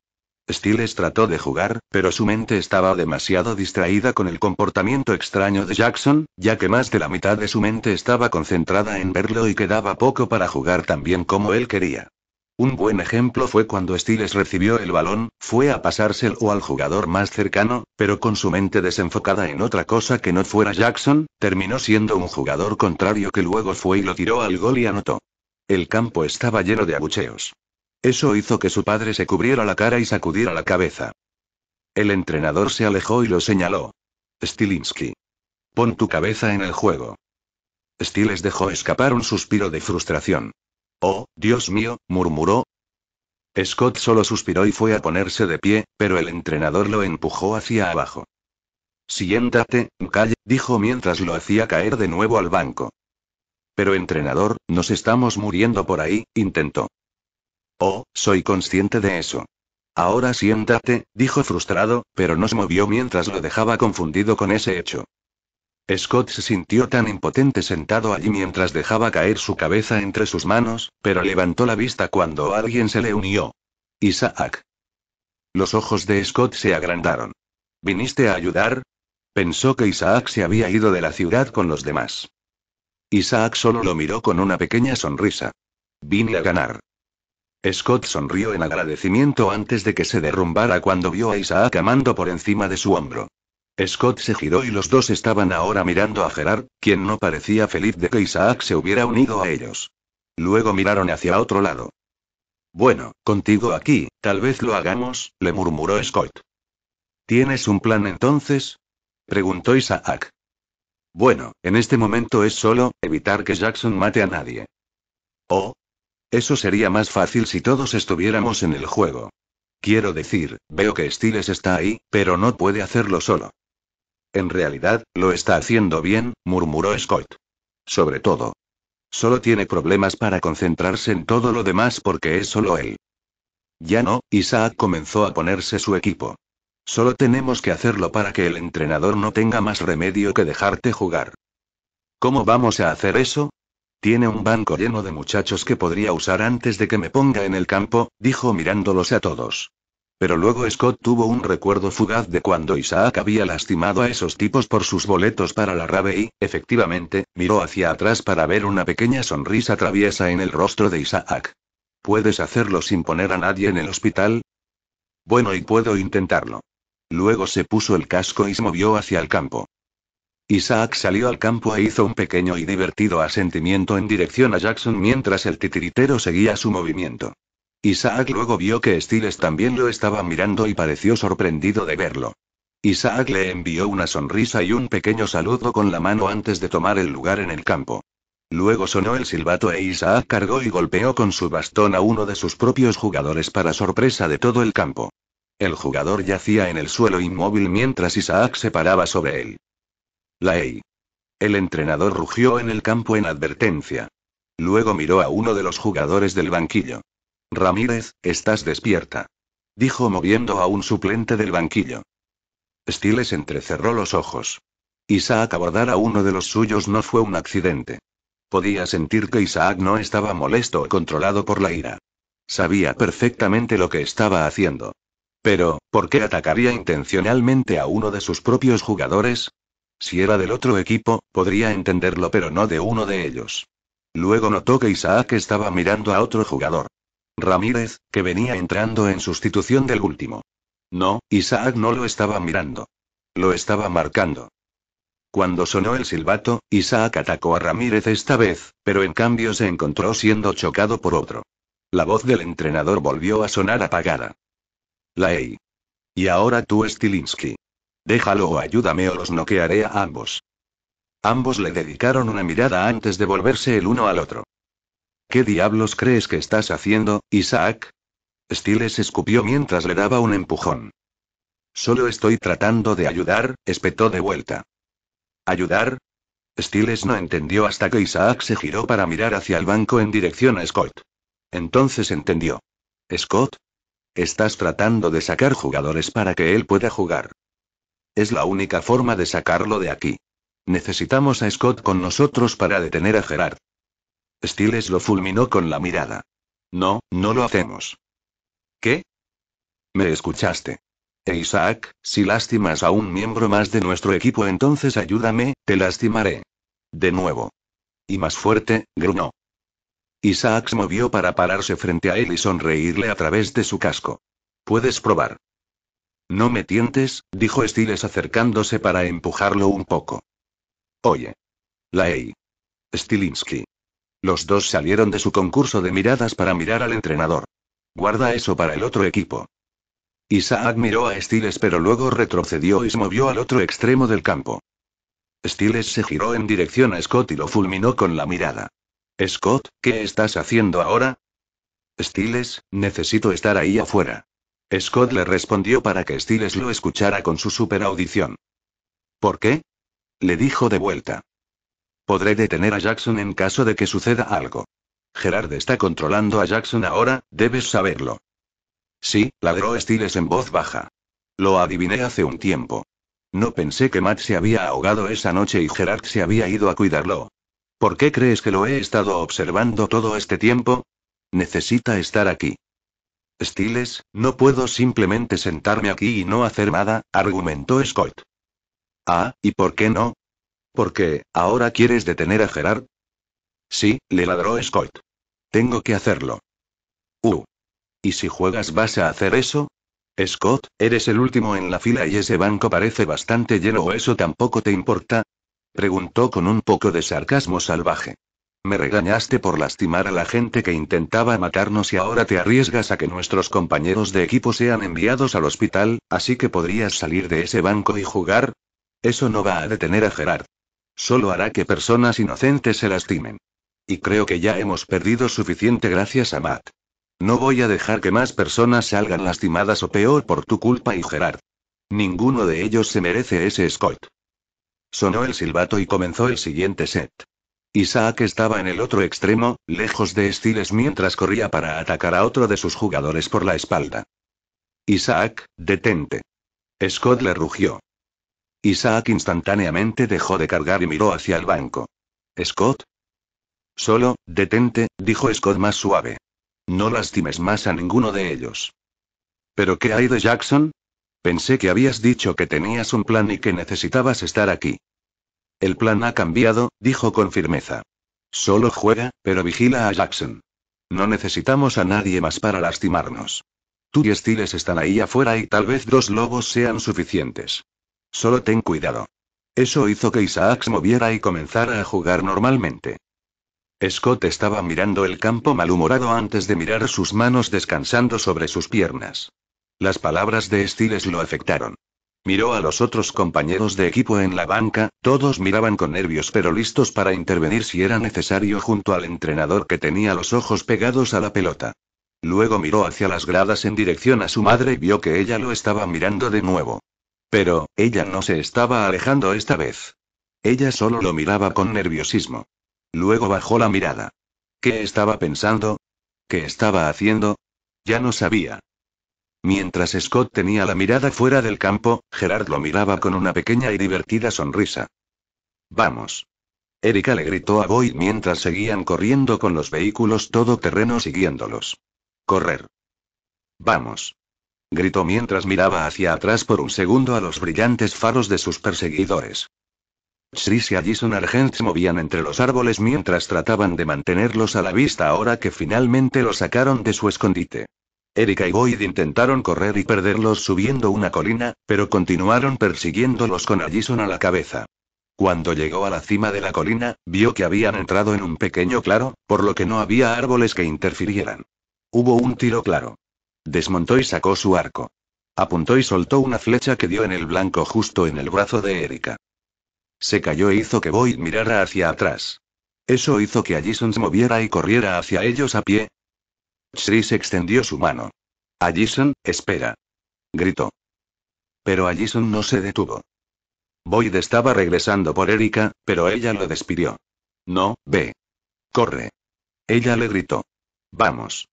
Styles trató de jugar, pero su mente estaba demasiado distraída con el comportamiento extraño de Jackson, ya que más de la mitad de su mente estaba concentrada en verlo y quedaba poco para jugar tan bien como él quería. Un buen ejemplo fue cuando Styles recibió el balón, fue a pasárselo al jugador más cercano, pero con su mente desenfocada en otra cosa que no fuera Jackson, terminó siendo un jugador contrario que luego fue y lo tiró al gol y anotó. El campo estaba lleno de abucheos. Eso hizo que su padre se cubriera la cara y sacudiera la cabeza. El entrenador se alejó y lo señaló. Stilinski. Pon tu cabeza en el juego. Styles dejó escapar un suspiro de frustración. Oh, Dios mío, murmuró. Scott solo suspiró y fue a ponerse de pie, pero el entrenador lo empujó hacia abajo. Siéntate, calle, dijo mientras lo hacía caer de nuevo al banco. Pero entrenador, nos estamos muriendo por ahí, intentó. Oh, soy consciente de eso. Ahora siéntate, dijo frustrado, pero no se movió mientras lo dejaba confundido con ese hecho. Scott se sintió tan impotente sentado allí mientras dejaba caer su cabeza entre sus manos, pero levantó la vista cuando alguien se le unió. Isaac. Los ojos de Scott se agrandaron. ¿Viniste a ayudar? Pensó que Isaac se había ido de la ciudad con los demás. Isaac solo lo miró con una pequeña sonrisa. Vine a ganar. Scott sonrió en agradecimiento antes de que se derrumbara cuando vio a Isaac amando por encima de su hombro. Scott se giró y los dos estaban ahora mirando a Gerard, quien no parecía feliz de que Isaac se hubiera unido a ellos. Luego miraron hacia otro lado. Bueno, contigo aquí, tal vez lo hagamos, le murmuró Scott. ¿Tienes un plan entonces? Preguntó Isaac. Bueno, en este momento es solo evitar que Jackson mate a nadie. Oh. Eso sería más fácil si todos estuviéramos en el juego. Quiero decir, veo que Stiles está ahí, pero no puede hacerlo solo. En realidad, lo está haciendo bien, murmuró Scott. Sobre todo. Solo tiene problemas para concentrarse en todo lo demás porque es solo él. Ya no, Isaac comenzó a ponerse su equipo. Solo tenemos que hacerlo para que el entrenador no tenga más remedio que dejarte jugar. ¿Cómo vamos a hacer eso? Tiene un banco lleno de muchachos que podría usar antes de que me ponga en el campo, dijo mirándolos a todos. Pero luego Scott tuvo un recuerdo fugaz de cuando Isaac había lastimado a esos tipos por sus boletos para la rave y, efectivamente, miró hacia atrás para ver una pequeña sonrisa traviesa en el rostro de Isaac. ¿Puedes hacerlo sin poner a nadie en el hospital? Bueno, y puedo intentarlo. Luego se puso el casco y se movió hacia el campo. Isaac salió al campo e hizo un pequeño y divertido asentimiento en dirección a Jackson mientras el titiritero seguía su movimiento. Isaac luego vio que Stiles también lo estaba mirando y pareció sorprendido de verlo. Isaac le envió una sonrisa y un pequeño saludo con la mano antes de tomar el lugar en el campo. Luego sonó el silbato e Isaac cargó y golpeó con su bastón a uno de sus propios jugadores para sorpresa de todo el campo. El jugador yacía en el suelo inmóvil mientras Isaac se paraba sobre él. ¡Ley! El entrenador rugió en el campo en advertencia. Luego miró a uno de los jugadores del banquillo. Ramírez, estás despierta. Dijo moviendo a un suplente del banquillo. Stiles entrecerró los ojos. Isaac abordar a uno de los suyos no fue un accidente. Podía sentir que Isaac no estaba molesto o controlado por la ira. Sabía perfectamente lo que estaba haciendo. Pero, ¿por qué atacaría intencionalmente a uno de sus propios jugadores? Si era del otro equipo, podría entenderlo, pero no de uno de ellos. Luego notó que Isaac estaba mirando a otro jugador. Ramírez, que venía entrando en sustitución del último. No, Isaac no lo estaba mirando. Lo estaba marcando. Cuando sonó el silbato, Isaac atacó a Ramírez esta vez, pero en cambio se encontró siendo chocado por otro. La voz del entrenador volvió a sonar apagada. Ley. Y ahora tú, Stilinski. Déjalo o ayúdame o los noquearé a ambos. Ambos le dedicaron una mirada antes de volverse el uno al otro. ¿Qué diablos crees que estás haciendo, Isaac? Stiles escupió mientras le daba un empujón. Solo estoy tratando de ayudar, espetó de vuelta. ¿Ayudar? Stiles no entendió hasta que Isaac se giró para mirar hacia el banco en dirección a Scott. Entonces entendió. ¿Scott? Estás tratando de sacar jugadores para que él pueda jugar. Es la única forma de sacarlo de aquí. Necesitamos a Scott con nosotros para detener a Gerard. Stiles lo fulminó con la mirada. No, no lo hacemos. ¿Qué? ¿Me escuchaste? Isaac, si lastimas a un miembro más de nuestro equipo, entonces ayúdame, te lastimaré. De nuevo. Y más fuerte, gruñó. Isaac se movió para pararse frente a él y sonreírle a través de su casco. Puedes probar. No me tientes, dijo Stiles acercándose para empujarlo un poco. Oye. Ley. Stilinski. Los dos salieron de su concurso de miradas para mirar al entrenador. Guarda eso para el otro equipo. Isaac miró a Stiles pero luego retrocedió y se movió al otro extremo del campo. Stiles se giró en dirección a Scott y lo fulminó con la mirada. Scott, ¿qué estás haciendo ahora? Stiles, necesito estar ahí afuera. Scott le respondió para que Stiles lo escuchara con su superaudición. ¿Por qué? Le dijo de vuelta. Podré detener a Jackson en caso de que suceda algo. Gerard está controlando a Jackson ahora, debes saberlo. Sí, ladró Stiles en voz baja. Lo adiviné hace un tiempo. No pensé que Matt se había ahogado esa noche y Gerard se había ido a cuidarlo. ¿Por qué crees que lo he estado observando todo este tiempo? Necesita estar aquí. Stiles, no puedo simplemente sentarme aquí y no hacer nada, argumentó Scott. Ah, ¿y por qué no? ¿Por qué, ahora quieres detener a Gerard? Sí, le ladró Scott. Tengo que hacerlo. ¿Y si juegas vas a hacer eso? Scott, eres el último en la fila y ese banco parece bastante lleno, ¿o eso tampoco te importa? Preguntó con un poco de sarcasmo salvaje. Me regañaste por lastimar a la gente que intentaba matarnos y ahora te arriesgas a que nuestros compañeros de equipo sean enviados al hospital, así que podrías salir de ese banco y jugar. Eso no va a detener a Gerard. Solo hará que personas inocentes se lastimen. Y creo que ya hemos perdido suficiente gracias a Matt. No voy a dejar que más personas salgan lastimadas o peor por tu culpa y Gerard. Ninguno de ellos se merece ese Scott. Sonó el silbato y comenzó el siguiente set. Isaac estaba en el otro extremo, lejos de Stiles mientras corría para atacar a otro de sus jugadores por la espalda. Isaac, detente. Scott le rugió. Isaac instantáneamente dejó de cargar y miró hacia el banco. ¿Scott? Solo, detente, dijo Scott más suave. No lastimes más a ninguno de ellos. ¿Pero qué hay de Jackson? Pensé que habías dicho que tenías un plan y que necesitabas estar aquí. El plan ha cambiado, dijo con firmeza. Solo juega, pero vigila a Jackson. No necesitamos a nadie más para lastimarnos. Tú y Stiles están ahí afuera y tal vez 2 lobos sean suficientes. Solo ten cuidado. Eso hizo que Isaac se moviera y comenzara a jugar normalmente. Scott estaba mirando el campo malhumorado antes de mirar sus manos descansando sobre sus piernas. Las palabras de Stiles lo afectaron. Miró a los otros compañeros de equipo en la banca, todos miraban con nervios pero listos para intervenir si era necesario junto al entrenador que tenía los ojos pegados a la pelota. Luego miró hacia las gradas en dirección a su madre y vio que ella lo estaba mirando de nuevo. Pero, ella no se estaba alejando esta vez. Ella solo lo miraba con nerviosismo. Luego bajó la mirada. ¿Qué estaba pensando? ¿Qué estaba haciendo? Ya no sabía. Mientras Scott tenía la mirada fuera del campo, Gerard lo miraba con una pequeña y divertida sonrisa. ¡Vamos! Erika le gritó a Boyd mientras seguían corriendo con los vehículos todoterreno siguiéndolos. ¡Correr! ¡Vamos! Gritó mientras miraba hacia atrás por un segundo a los brillantes faros de sus perseguidores. Chris y Allison Argent se movían entre los árboles mientras trataban de mantenerlos a la vista ahora que finalmente los sacaron de su escondite. Erika y Boyd intentaron correr y perderlos subiendo una colina, pero continuaron persiguiéndolos con Allison a la cabeza. Cuando llegó a la cima de la colina, vio que habían entrado en un pequeño claro, por lo que no había árboles que interfirieran. Hubo un tiro claro. Desmontó y sacó su arco. Apuntó y soltó una flecha que dio en el blanco justo en el brazo de Erika. Se cayó e hizo que Boyd mirara hacia atrás. Eso hizo que Allison se moviera y corriera hacia ellos a pie. Chris extendió su mano. Allison, espera. Gritó. Pero Allison no se detuvo. Boyd estaba regresando por Erika, pero ella lo despidió. No, ve. Corre. Ella le gritó. Vamos.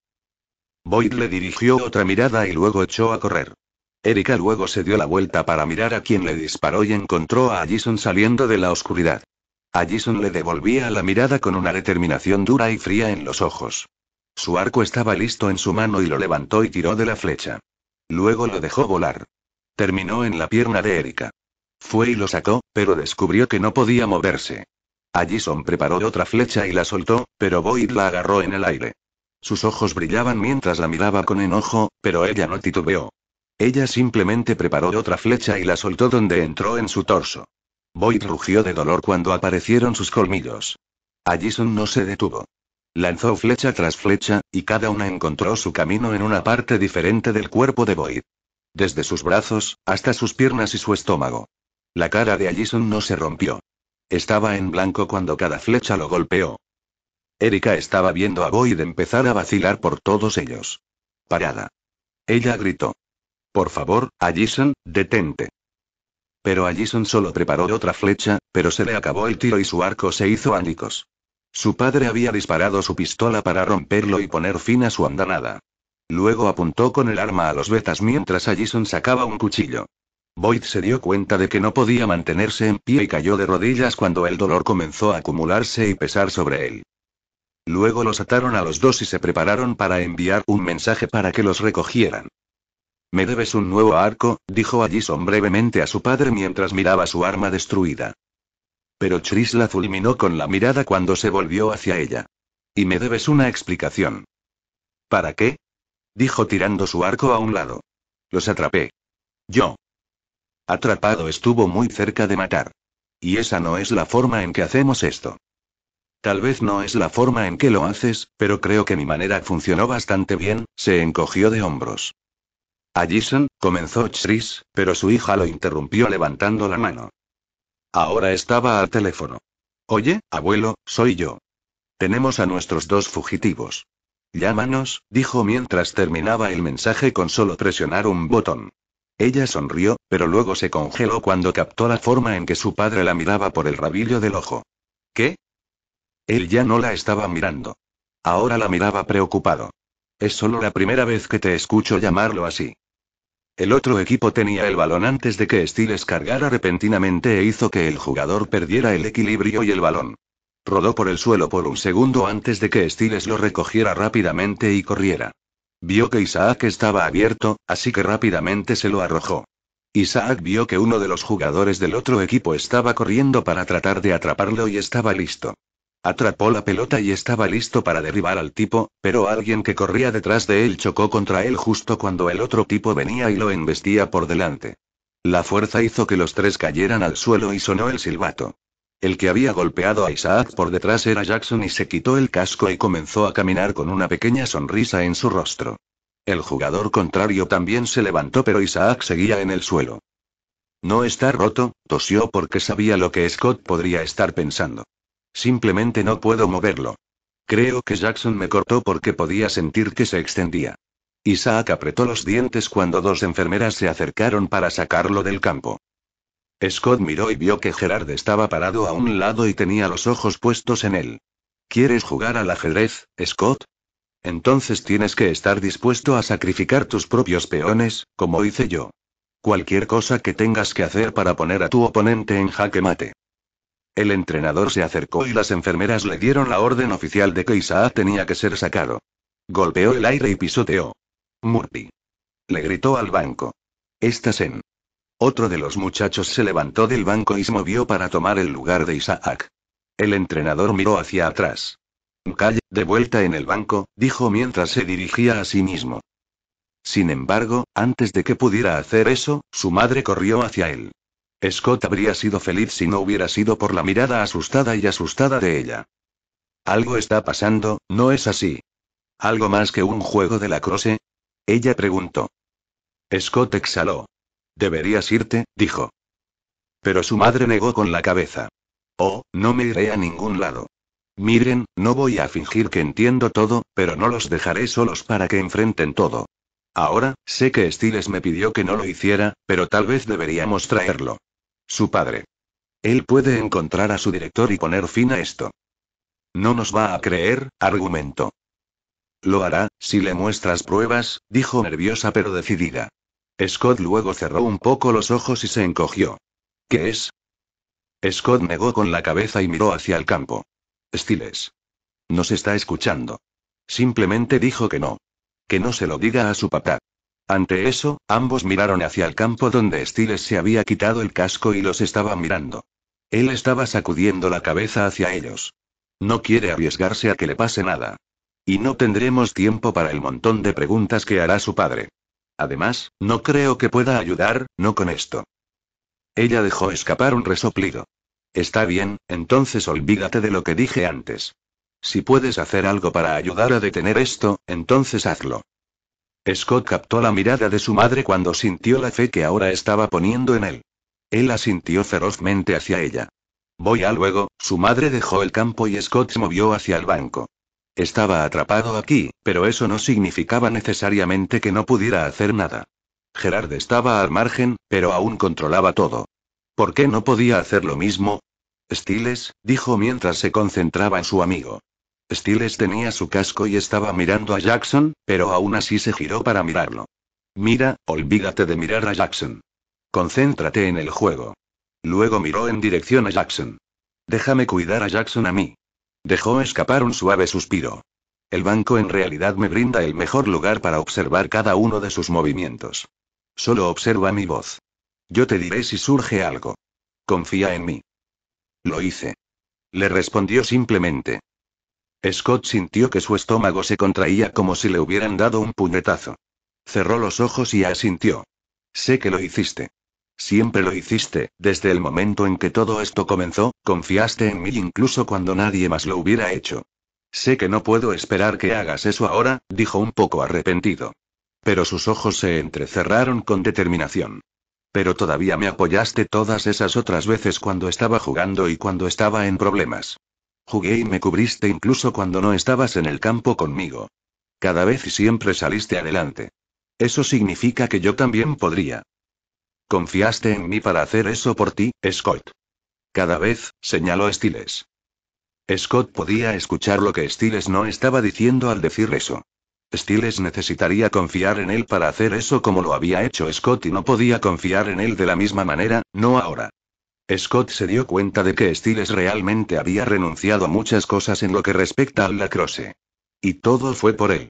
Boyd le dirigió otra mirada y luego echó a correr. Erika luego se dio la vuelta para mirar a quien le disparó y encontró a Allison saliendo de la oscuridad. Allison le devolvía la mirada con una determinación dura y fría en los ojos. Su arco estaba listo en su mano y lo levantó y tiró de la flecha. Luego lo dejó volar. Terminó en la pierna de Erika. Fue y lo sacó, pero descubrió que no podía moverse. Allison preparó otra flecha y la soltó, pero Boyd la agarró en el aire. Sus ojos brillaban mientras la miraba con enojo, pero ella no titubeó. Ella simplemente preparó otra flecha y la soltó donde entró en su torso. Boyd rugió de dolor cuando aparecieron sus colmillos. Allison no se detuvo. Lanzó flecha tras flecha, y cada una encontró su camino en una parte diferente del cuerpo de Boyd. Desde sus brazos, hasta sus piernas y su estómago. La cara de Allison no se rompió. Estaba en blanco cuando cada flecha lo golpeó. Erika estaba viendo a Boyd empezar a vacilar por todos ellos. Parada. Ella gritó. Por favor, Allison, detente. Pero Allison solo preparó otra flecha, pero se le acabó el tiro y su arco se hizo añicos. Su padre había disparado su pistola para romperlo y poner fin a su andanada. Luego apuntó con el arma a los betas mientras Allison sacaba un cuchillo. Boyd se dio cuenta de que no podía mantenerse en pie y cayó de rodillas cuando el dolor comenzó a acumularse y pesar sobre él. Luego los ataron a los dos y se prepararon para enviar un mensaje para que los recogieran. «Me debes un nuevo arco», dijo Allison brevemente a su padre mientras miraba su arma destruida. Pero Chris la fulminó con la mirada cuando se volvió hacia ella. «Y me debes una explicación». «¿Para qué?», dijo tirando su arco a un lado. «Los atrapé. Yo». «Atrapado estuvo muy cerca de matar. Y esa no es la forma en que hacemos esto». «Tal vez no es la forma en que lo haces, pero creo que mi manera funcionó bastante bien», se encogió de hombros. «Allison», comenzó Chris, pero su hija lo interrumpió levantando la mano. Ahora estaba al teléfono. «Oye, abuelo, soy yo. Tenemos a nuestros dos fugitivos. Llámanos», dijo mientras terminaba el mensaje con solo presionar un botón. Ella sonrió, pero luego se congeló cuando captó la forma en que su padre la miraba por el rabillo del ojo. ¿Qué? Él ya no la estaba mirando. Ahora la miraba preocupado. «Es solo la primera vez que te escucho llamarlo así». El otro equipo tenía el balón antes de que Styles cargara repentinamente e hizo que el jugador perdiera el equilibrio y el balón. Rodó por el suelo por un segundo antes de que Styles lo recogiera rápidamente y corriera. Vio que Isaac estaba abierto, así que rápidamente se lo arrojó. Isaac vio que uno de los jugadores del otro equipo estaba corriendo para tratar de atraparlo y estaba listo. Atrapó la pelota y estaba listo para derribar al tipo, pero alguien que corría detrás de él chocó contra él justo cuando el otro tipo venía y lo embestía por delante. La fuerza hizo que los tres cayeran al suelo y sonó el silbato. El que había golpeado a Isaac por detrás era Jackson y se quitó el casco y comenzó a caminar con una pequeña sonrisa en su rostro. El jugador contrario también se levantó, pero Isaac seguía en el suelo. «No está roto», tosió porque sabía lo que Scott podría estar pensando. «Simplemente no puedo moverlo. Creo que Jackson me cortó porque podía sentir que se extendía». Isaac apretó los dientes cuando dos enfermeras se acercaron para sacarlo del campo. Scott miró y vio que Gerard estaba parado a un lado y tenía los ojos puestos en él. «¿Quieres jugar al ajedrez, Scott? Entonces tienes que estar dispuesto a sacrificar tus propios peones, como hice yo. Cualquier cosa que tengas que hacer para poner a tu oponente en jaque mate». El entrenador se acercó y las enfermeras le dieron la orden oficial de que Isaac tenía que ser sacado. Golpeó el aire y pisoteó. «Murphy», le gritó al banco. «Estás en». Otro de los muchachos se levantó del banco y se movió para tomar el lugar de Isaac. El entrenador miró hacia atrás. «Calle, de vuelta en el banco», dijo mientras se dirigía a sí mismo. Sin embargo, antes de que pudiera hacer eso, su madre corrió hacia él. Scott habría sido feliz si no hubiera sido por la mirada asustada y asustada de ella. «Algo está pasando, ¿no es así? ¿Algo más que un juego de lacrosse?», ella preguntó. Scott exhaló. «Deberías irte», dijo. Pero su madre negó con la cabeza. «Oh, no me iré a ningún lado. Miren, no voy a fingir que entiendo todo, pero no los dejaré solos para que enfrenten todo. Ahora, sé que Styles me pidió que no lo hiciera, pero tal vez deberíamos traerlo. Su padre. Él puede encontrar a su director y poner fin a esto». «No nos va a creer», argumentó. «Lo hará, si le muestras pruebas», dijo nerviosa pero decidida. Scott luego cerró un poco los ojos y se encogió. «¿Qué es?». Scott negó con la cabeza y miró hacia el campo. «Styles. Nos está escuchando. Simplemente dijo que no. Que no se lo diga a su papá». Ante eso, ambos miraron hacia el campo donde Styles se había quitado el casco y los estaba mirando. Él estaba sacudiendo la cabeza hacia ellos. No quiere arriesgarse a que le pase nada. Y no tendremos tiempo para el montón de preguntas que hará su padre. Además, no creo que pueda ayudar, no con esto. Ella dejó escapar un resoplido. «Está bien, entonces olvídate de lo que dije antes. Si puedes hacer algo para ayudar a detener esto, entonces hazlo». Scott captó la mirada de su madre cuando sintió la fe que ahora estaba poniendo en él. Él asintió ferozmente hacia ella. «Voy a luego», su madre dejó el campo y Scott se movió hacia el banco. Estaba atrapado aquí, pero eso no significaba necesariamente que no pudiera hacer nada. Gerard estaba al margen, pero aún controlaba todo. ¿Por qué no podía hacer lo mismo? «Styles», dijo mientras se concentraba en su amigo. Styles tenía su casco y estaba mirando a Jackson, pero aún así se giró para mirarlo. «Mira, olvídate de mirar a Jackson. Concéntrate en el juego. Luego miró en dirección a Jackson. Déjame cuidar a Jackson a mí. Dejó escapar un suave suspiro. El banco en realidad me brinda el mejor lugar para observar cada uno de sus movimientos. Solo observa mi voz. Yo te diré si surge algo. Confía en mí. Lo hice. Le respondió simplemente. Scott sintió que su estómago se contraía como si le hubieran dado un puñetazo. Cerró los ojos y asintió. Sé que lo hiciste. Siempre lo hiciste, desde el momento en que todo esto comenzó, confiaste en mí incluso cuando nadie más lo hubiera hecho. Sé que no puedo esperar que hagas eso ahora, dijo un poco arrepentido. Pero sus ojos se entrecerraron con determinación. Pero todavía me apoyaste todas esas otras veces cuando estaba jugando y cuando estaba en problemas. Jugué y me cubriste incluso cuando no estabas en el campo conmigo. Cada vez y siempre saliste adelante. Eso significa que yo también podría. Confiaste en mí para hacer eso por ti, Scott. Cada vez, señaló Stiles. Scott podía escuchar lo que Stiles no estaba diciendo al decir eso. Stiles necesitaría confiar en él para hacer eso como lo había hecho Scott y no podía confiar en él de la misma manera, no ahora. Scott se dio cuenta de que Stiles realmente había renunciado a muchas cosas en lo que respecta al lacrosse. Y todo fue por él.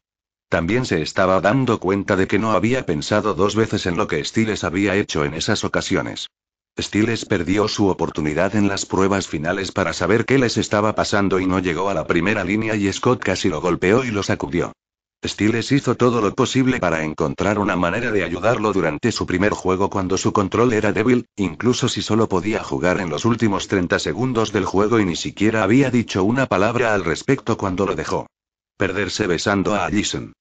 También se estaba dando cuenta de que no había pensado dos veces en lo que Stiles había hecho en esas ocasiones. Stiles perdió su oportunidad en las pruebas finales para saber qué les estaba pasando y no llegó a la primera línea y Scott casi lo golpeó y lo sacudió. Stiles hizo todo lo posible para encontrar una manera de ayudarlo durante su primer juego cuando su control era débil, incluso si solo podía jugar en los últimos 30 segundos del juego y ni siquiera había dicho una palabra al respecto cuando lo dejó. Perderse besando a Allison.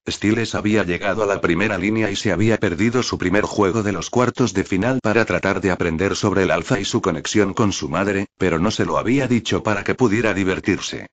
Stiles había llegado a la primera línea y se había perdido su primer juego de los cuartos de final para tratar de aprender sobre el alza y su conexión con su madre, pero no se lo había dicho para que pudiera divertirse.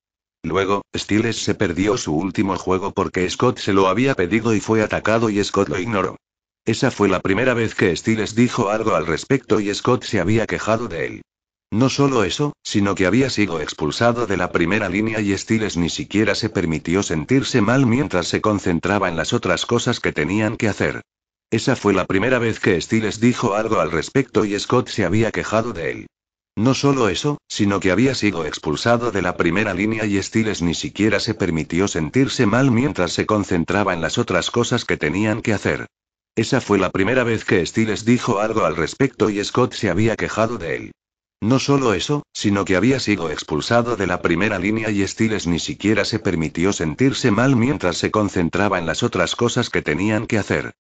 Luego, Stiles se perdió su último juego porque Scott se lo había pedido y fue atacado y Scott lo ignoró. Esa fue la primera vez que Stiles dijo algo al respecto y Scott se había quejado de él. No solo eso, sino que había sido expulsado de la primera línea y Stiles ni siquiera se permitió sentirse mal mientras se concentraba en las otras cosas que tenían que hacer. Esa fue la primera vez que Stiles dijo algo al respecto y Scott se había quejado de él. No solo eso, sino que había sido expulsado de la primera línea y Stiles ni siquiera se permitió sentirse mal mientras se concentraba en las otras cosas que tenían que hacer. Esa fue la primera vez que Stiles dijo algo al respecto y Scott se había quejado de él. No solo eso, sino que había sido expulsado de la primera línea y Stiles ni siquiera se permitió sentirse mal mientras se concentraba en las otras cosas que tenían que hacer.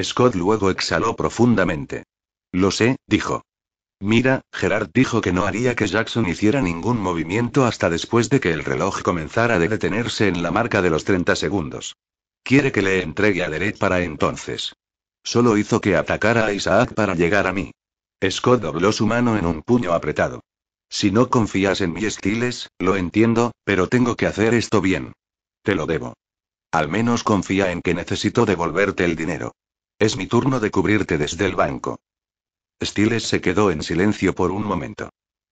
Scott luego exhaló profundamente. Lo sé, dijo. Mira, Gerard dijo que no haría que Jackson hiciera ningún movimiento hasta después de que el reloj comenzara a detenerse en la marca de los 30 segundos. Quiere que le entregue a Derek para entonces. Solo hizo que atacara a Isaac para llegar a mí. Scott dobló su mano en un puño apretado. Si no confías en mí, Stiles, lo entiendo, pero tengo que hacer esto bien. Te lo debo. Al menos confía en que necesito devolverte el dinero. Es mi turno de cubrirte desde el banco. Stiles se quedó en silencio por un momento.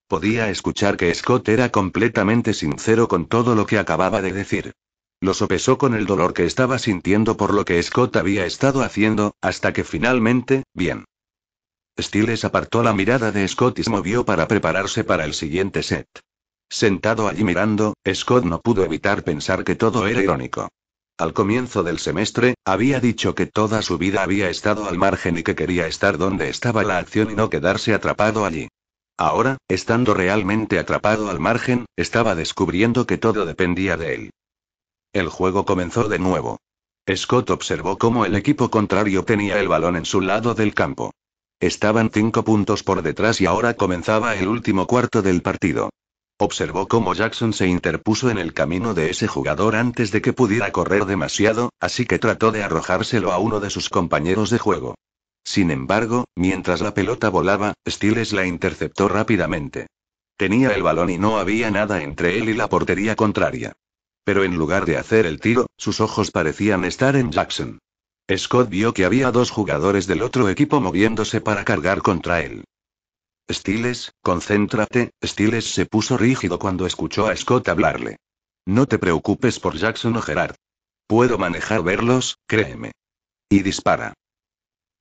Podía escuchar que Scott era completamente sincero con todo lo que acababa de decir. Lo sopesó con el dolor que estaba sintiendo por lo que Scott había estado haciendo, hasta que finalmente, bien. Stiles apartó la mirada de Scott y se movió para prepararse para el siguiente set. Sentado allí mirando, Scott no pudo evitar pensar que todo era irónico. Al comienzo del semestre, había dicho que toda su vida había estado al margen y que quería estar donde estaba la acción y no quedarse atrapado allí. Ahora, estando realmente atrapado al margen, estaba descubriendo que todo dependía de él. El juego comenzó de nuevo. Scott observó cómo el equipo contrario tenía el balón en su lado del campo. Estaban 5 puntos por detrás y ahora comenzaba el último cuarto del partido. Observó cómo Jackson se interpuso en el camino de ese jugador antes de que pudiera correr demasiado, así que trató de arrojárselo a uno de sus compañeros de juego. Sin embargo, mientras la pelota volaba, Stiles la interceptó rápidamente. Tenía el balón y no había nada entre él y la portería contraria. Pero en lugar de hacer el tiro, sus ojos parecían estar en Jackson. Scott vio que había 2 jugadores del otro equipo moviéndose para cargar contra él. Stiles, concéntrate. Stiles se puso rígido cuando escuchó a Scott hablarle. No te preocupes por Jackson o Gerard. Puedo manejar verlos, créeme. Y dispara.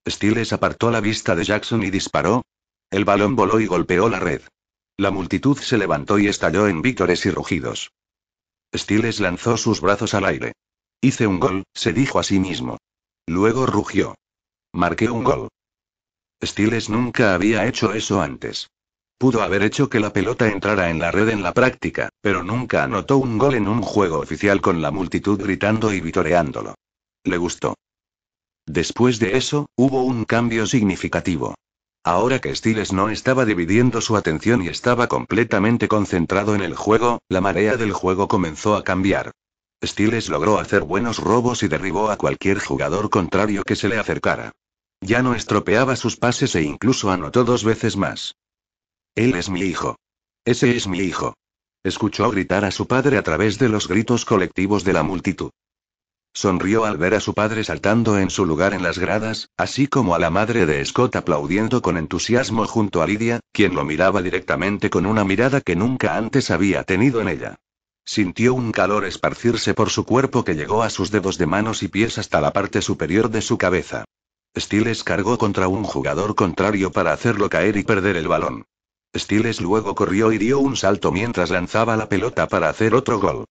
Stiles apartó la vista de Jackson y disparó. El balón voló y golpeó la red. La multitud se levantó y estalló en vítores y rugidos. Stiles lanzó sus brazos al aire. Hice un gol, se dijo a sí mismo. Luego rugió. Marqué un gol. Stiles nunca había hecho eso antes. Pudo haber hecho que la pelota entrara en la red en la práctica, pero nunca anotó un gol en un juego oficial con la multitud gritando y vitoreándolo. Le gustó. Después de eso, hubo un cambio significativo. Ahora que Stiles no estaba dividiendo su atención y estaba completamente concentrado en el juego, la marea del juego comenzó a cambiar. Stiles logró hacer buenos robos y derribó a cualquier jugador contrario que se le acercara. Ya no estropeaba sus pases e incluso anotó 2 veces más. Él es mi hijo. Ese es mi hijo. Escuchó gritar a su padre a través de los gritos colectivos de la multitud. Sonrió al ver a su padre saltando en su lugar en las gradas, así como a la madre de Scott aplaudiendo con entusiasmo junto a Lydia, quien lo miraba directamente con una mirada que nunca antes había tenido en ella. Sintió un calor esparcirse por su cuerpo que llegó a sus dedos de manos y pies hasta la parte superior de su cabeza. Stiles cargó contra un jugador contrario para hacerlo caer y perder el balón. Stiles luego corrió y dio un salto mientras lanzaba la pelota para hacer otro gol.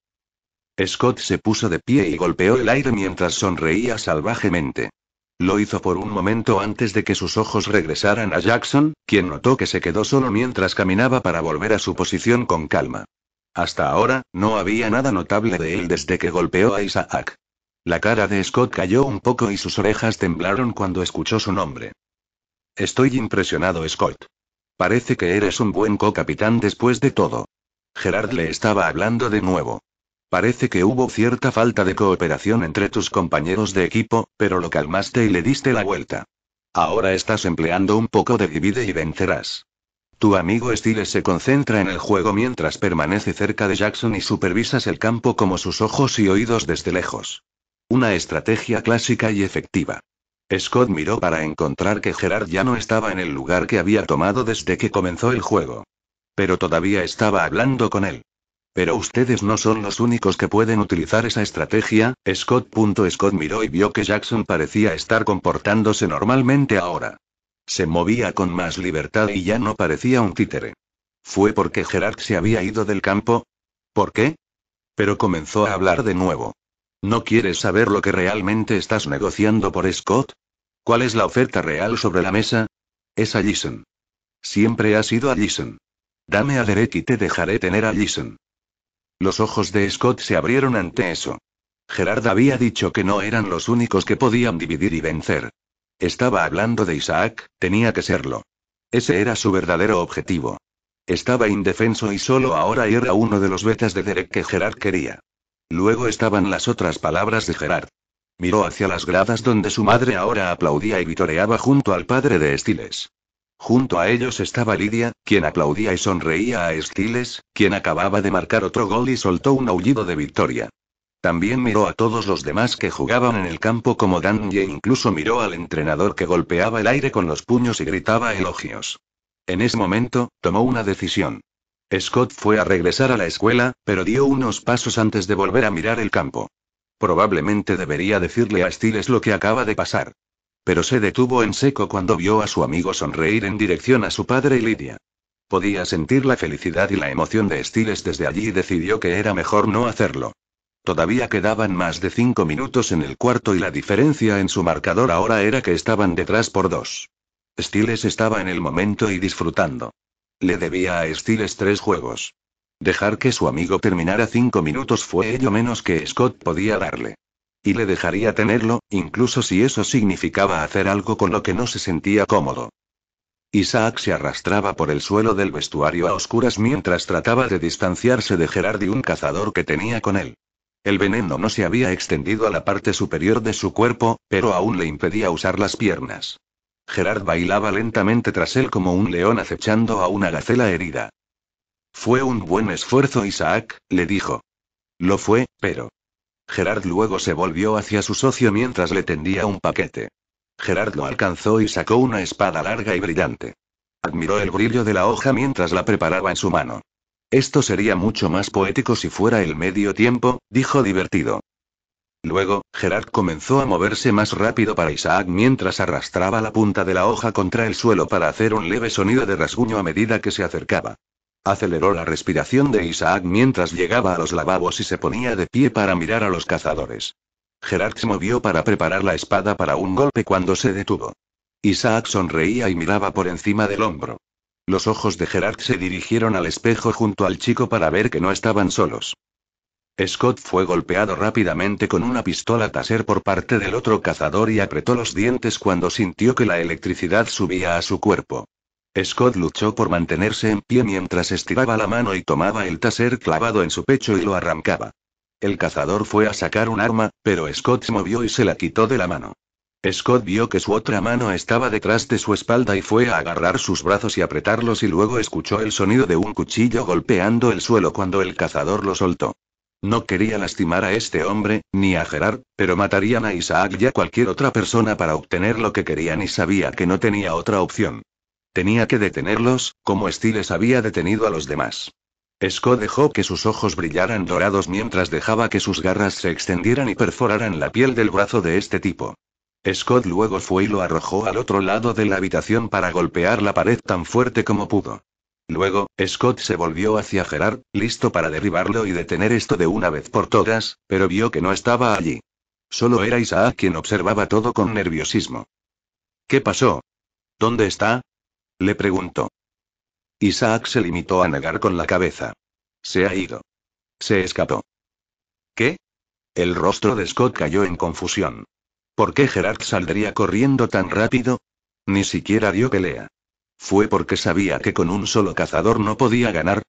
Scott se puso de pie y golpeó el aire mientras sonreía salvajemente. Lo hizo por un momento antes de que sus ojos regresaran a Jackson, quien notó que se quedó solo mientras caminaba para volver a su posición con calma. Hasta ahora, no había nada notable de él desde que golpeó a Isaac. La cara de Scott cayó un poco y sus orejas temblaron cuando escuchó su nombre. Estoy impresionado, Scott. Parece que eres un buen co-capitán después de todo. Gerard le estaba hablando de nuevo. Parece que hubo cierta falta de cooperación entre tus compañeros de equipo, pero lo calmaste y le diste la vuelta. Ahora estás empleando un poco de divide y vencerás. Tu amigo Stiles se concentra en el juego mientras permanece cerca de Jackson y supervisas el campo como sus ojos y oídos desde lejos. Una estrategia clásica y efectiva. Scott miró para encontrar que Gerard ya no estaba en el lugar que había tomado desde que comenzó el juego. Pero todavía estaba hablando con él. Pero ustedes no son los únicos que pueden utilizar esa estrategia, Scott. Scott miró y vio que Jackson parecía estar comportándose normalmente ahora. Se movía con más libertad y ya no parecía un títere. ¿Fue porque Gerard se había ido del campo? ¿Por qué? Pero comenzó a hablar de nuevo. ¿No quieres saber lo que realmente estás negociando por Scott? ¿Cuál es la oferta real sobre la mesa? Es Allison. Siempre ha sido Allison. Dame a Derek y te dejaré tener a Allison. Los ojos de Scott se abrieron ante eso. Gerard había dicho que no eran los únicos que podían dividir y vencer. Estaba hablando de Isaac, tenía que serlo. Ese era su verdadero objetivo. Estaba indefenso y solo ahora era uno de los betas de Derek que Gerard quería. Luego estaban las otras palabras de Gerard. Miró hacia las gradas donde su madre ahora aplaudía y vitoreaba junto al padre de Stiles. Junto a ellos estaba Lydia, quien aplaudía y sonreía a Stiles, quien acababa de marcar otro gol y soltó un aullido de victoria. También miró a todos los demás que jugaban en el campo como Dan e incluso miró al entrenador que golpeaba el aire con los puños y gritaba elogios. En ese momento, tomó una decisión. Scott fue a regresar a la escuela, pero dio unos pasos antes de volver a mirar el campo. Probablemente debería decirle a Stiles lo que acaba de pasar. Pero se detuvo en seco cuando vio a su amigo sonreír en dirección a su padre y Lydia. Podía sentir la felicidad y la emoción de Stiles desde allí y decidió que era mejor no hacerlo. Todavía quedaban más de 5 minutos en el cuarto y la diferencia en su marcador ahora era que estaban detrás por 2. Stiles estaba en el momento y disfrutando. Le debía a Stiles 3 juegos. Dejar que su amigo terminara 5 minutos fue ello menos que Scott podía darle. Y le dejaría tenerlo, incluso si eso significaba hacer algo con lo que no se sentía cómodo. Isaac se arrastraba por el suelo del vestuario a oscuras mientras trataba de distanciarse de Gerard y un cazador que tenía con él. El veneno no se había extendido a la parte superior de su cuerpo, pero aún le impedía usar las piernas. Gerard bailaba lentamente tras él como un león acechando a una gacela herida. Fue un buen esfuerzo, Isaac, le dijo. Lo fue, pero... Gerard luego se volvió hacia su socio mientras le tendía un paquete. Gerard lo alcanzó y sacó una espada larga y brillante. Admiró el brillo de la hoja mientras la preparaba en su mano. Esto sería mucho más poético si fuera el medio tiempo, dijo divertido. Luego, Gerard comenzó a moverse más rápido para Isaac mientras arrastraba la punta de la hoja contra el suelo para hacer un leve sonido de rasguño a medida que se acercaba. Aceleró la respiración de Isaac mientras llegaba a los lavabos y se ponía de pie para mirar a los cazadores. Gerard se movió para preparar la espada para un golpe cuando se detuvo. Isaac sonreía y miraba por encima del hombro. Los ojos de Gerard se dirigieron al espejo junto al chico para ver que no estaban solos. Scott fue golpeado rápidamente con una pistola taser por parte del otro cazador y apretó los dientes cuando sintió que la electricidad subía a su cuerpo. Scott luchó por mantenerse en pie mientras estiraba la mano y tomaba el taser clavado en su pecho y lo arrancaba. El cazador fue a sacar un arma, pero Scott se movió y se la quitó de la mano. Scott vio que su otra mano estaba detrás de su espalda y fue a agarrar sus brazos y apretarlos y luego escuchó el sonido de un cuchillo golpeando el suelo cuando el cazador lo soltó. No quería lastimar a este hombre, ni a Gerard, pero matarían a Isaac y a cualquier otra persona para obtener lo que querían y sabía que no tenía otra opción. Tenía que detenerlos, como Stiles había detenido a los demás. Scott dejó que sus ojos brillaran dorados mientras dejaba que sus garras se extendieran y perforaran la piel del brazo de este tipo. Scott luego fue y lo arrojó al otro lado de la habitación para golpear la pared tan fuerte como pudo. Luego, Scott se volvió hacia Gerard, listo para derribarlo y detener esto de una vez por todas, pero vio que no estaba allí. Solo era Isaac quien observaba todo con nerviosismo. ¿Qué pasó? ¿Dónde está? Le preguntó. Isaac se limitó a negar con la cabeza. Se ha ido. Se escapó. ¿Qué? El rostro de Scott cayó en confusión. ¿Por qué Gerard saldría corriendo tan rápido? Ni siquiera dio pelea. ¿Fue porque sabía que con un solo cazador no podía ganar?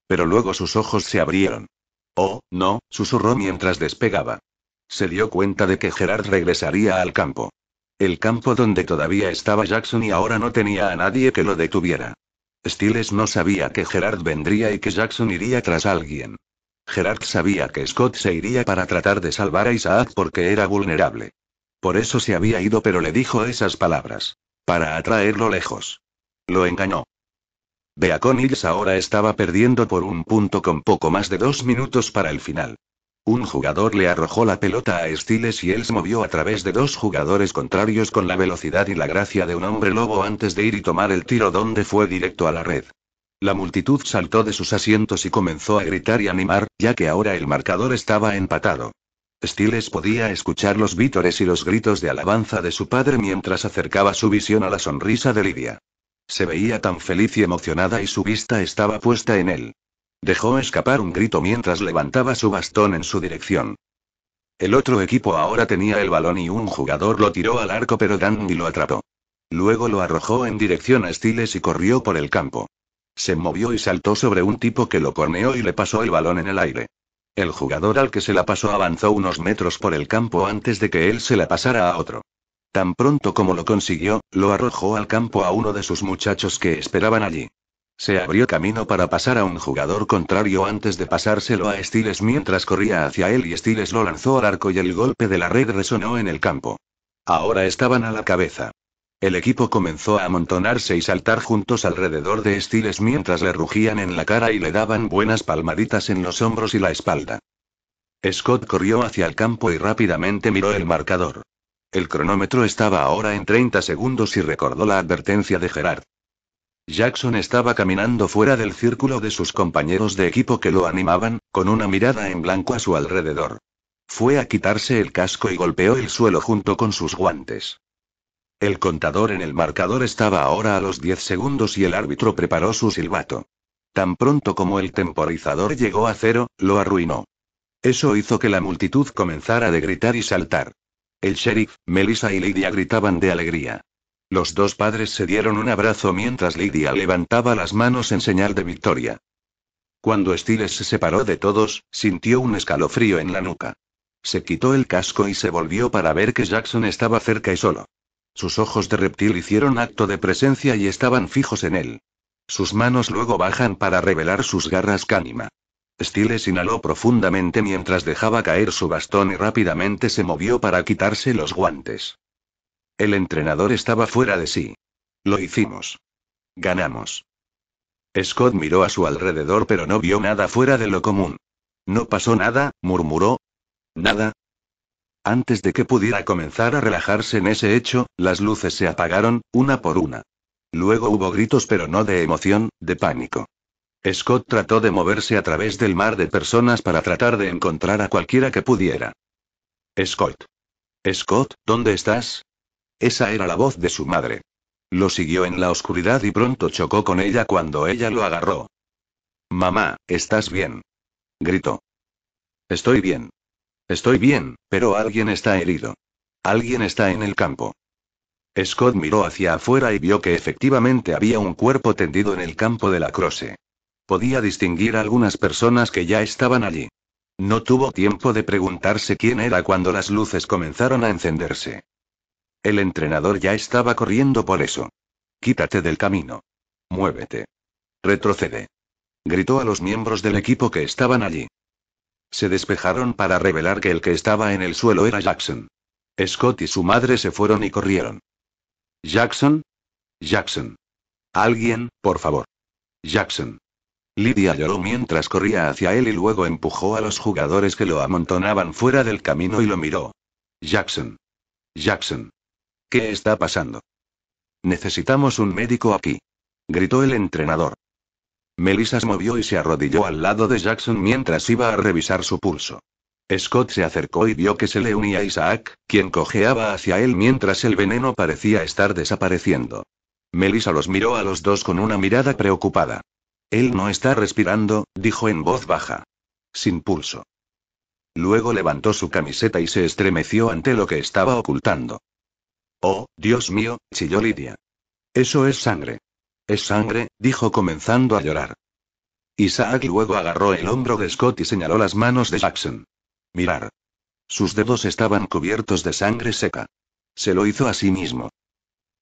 Pero luego sus ojos se abrieron. Oh, no, susurró mientras despegaba. Se dio cuenta de que Gerard regresaría al campo. El campo donde todavía estaba Jackson y ahora no tenía a nadie que lo detuviera. Stiles no sabía que Gerard vendría y que Jackson iría tras alguien. Gerard sabía que Scott se iría para tratar de salvar a Isaac porque era vulnerable. Por eso se había ido, pero le dijo esas palabras. Para atraerlo lejos. Lo engañó. Beacon Hills ahora estaba perdiendo por un punto con poco más de 2 minutos para el final. Un jugador le arrojó la pelota a Stiles y él se movió a través de 2 jugadores contrarios con la velocidad y la gracia de un hombre lobo antes de ir y tomar el tiro donde fue directo a la red. La multitud saltó de sus asientos y comenzó a gritar y animar, ya que ahora el marcador estaba empatado. Stiles podía escuchar los vítores y los gritos de alabanza de su padre mientras acercaba su visión a la sonrisa de Lydia. Se veía tan feliz y emocionada y su vista estaba puesta en él. Dejó escapar un grito mientras levantaba su bastón en su dirección. El otro equipo ahora tenía el balón y un jugador lo tiró al arco, pero Dandy lo atrapó. Luego lo arrojó en dirección a Stiles y corrió por el campo. Se movió y saltó sobre un tipo que lo corneó y le pasó el balón en el aire. El jugador al que se la pasó avanzó unos metros por el campo antes de que él se la pasara a otro. Tan pronto como lo consiguió, lo arrojó al campo a uno de sus muchachos que esperaban allí. Se abrió camino para pasar a un jugador contrario antes de pasárselo a Stiles mientras corría hacia él y Stiles lo lanzó al arco y el golpe de la red resonó en el campo. Ahora estaban a la cabeza. El equipo comenzó a amontonarse y saltar juntos alrededor de Stiles mientras le rugían en la cara y le daban buenas palmaditas en los hombros y la espalda. Scott corrió hacia el campo y rápidamente miró el marcador. El cronómetro estaba ahora en 30 segundos y recordó la advertencia de Gerard. Jackson estaba caminando fuera del círculo de sus compañeros de equipo que lo animaban, con una mirada en blanco a su alrededor. Fue a quitarse el casco y golpeó el suelo junto con sus guantes. El contador en el marcador estaba ahora a los 10 segundos y el árbitro preparó su silbato. Tan pronto como el temporizador llegó a 0, lo arruinó. Eso hizo que la multitud comenzara de gritar y saltar. El sheriff, Melissa y Lydia gritaban de alegría. Los 2 padres se dieron un abrazo mientras Lydia levantaba las manos en señal de victoria. Cuando Stiles se separó de todos, sintió un escalofrío en la nuca. Se quitó el casco y se volvió para ver que Jackson estaba cerca y solo. Sus ojos de reptil hicieron acto de presencia y estaban fijos en él. Sus manos luego bajan para revelar sus garras cánima. Stiles inhaló profundamente mientras dejaba caer su bastón y rápidamente se movió para quitarse los guantes. El entrenador estaba fuera de sí. Lo hicimos. Ganamos. Scott miró a su alrededor pero no vio nada fuera de lo común. No pasó nada, murmuró. ¿Nada? Antes de que pudiera comenzar a relajarse en ese hecho, las luces se apagaron, una por una. Luego hubo gritos, pero no de emoción, de pánico. Scott trató de moverse a través del mar de personas para tratar de encontrar a cualquiera que pudiera. Scott. Scott, ¿dónde estás? Esa era la voz de su madre. Lo siguió en la oscuridad y pronto chocó con ella cuando ella lo agarró. Mamá, ¿estás bien? Gritó. Estoy bien. Estoy bien, pero alguien está herido. Alguien está en el campo. Scott miró hacia afuera y vio que efectivamente había un cuerpo tendido en el campo de la Crosse. Podía distinguir a algunas personas que ya estaban allí. No tuvo tiempo de preguntarse quién era cuando las luces comenzaron a encenderse. El entrenador ya estaba corriendo por eso. Quítate del camino. Muévete. Retrocede. Gritó a los miembros del equipo que estaban allí. Se despejaron para revelar que el que estaba en el suelo era Jackson. Scott y su madre se fueron y corrieron. ¿Jackson? Jackson. Alguien, por favor. Jackson. Lydia lloró mientras corría hacia él y luego empujó a los jugadores que lo amontonaban fuera del camino y lo miró. Jackson. Jackson. ¿Qué está pasando? Necesitamos un médico aquí. Gritó el entrenador. Melissa se movió y se arrodilló al lado de Jackson mientras iba a revisar su pulso. Scott se acercó y vio que se le unía a Isaac, quien cojeaba hacia él mientras el veneno parecía estar desapareciendo. Melissa los miró a los dos con una mirada preocupada. Él no está respirando, dijo en voz baja. Sin pulso. Luego levantó su camiseta y se estremeció ante lo que estaba ocultando. Oh, Dios mío, chilló Lydia. Eso es sangre. Es sangre, dijo comenzando a llorar. Isaac luego agarró el hombro de Scott y señaló las manos de Jackson. Mirar. Sus dedos estaban cubiertos de sangre seca. Se lo hizo a sí mismo.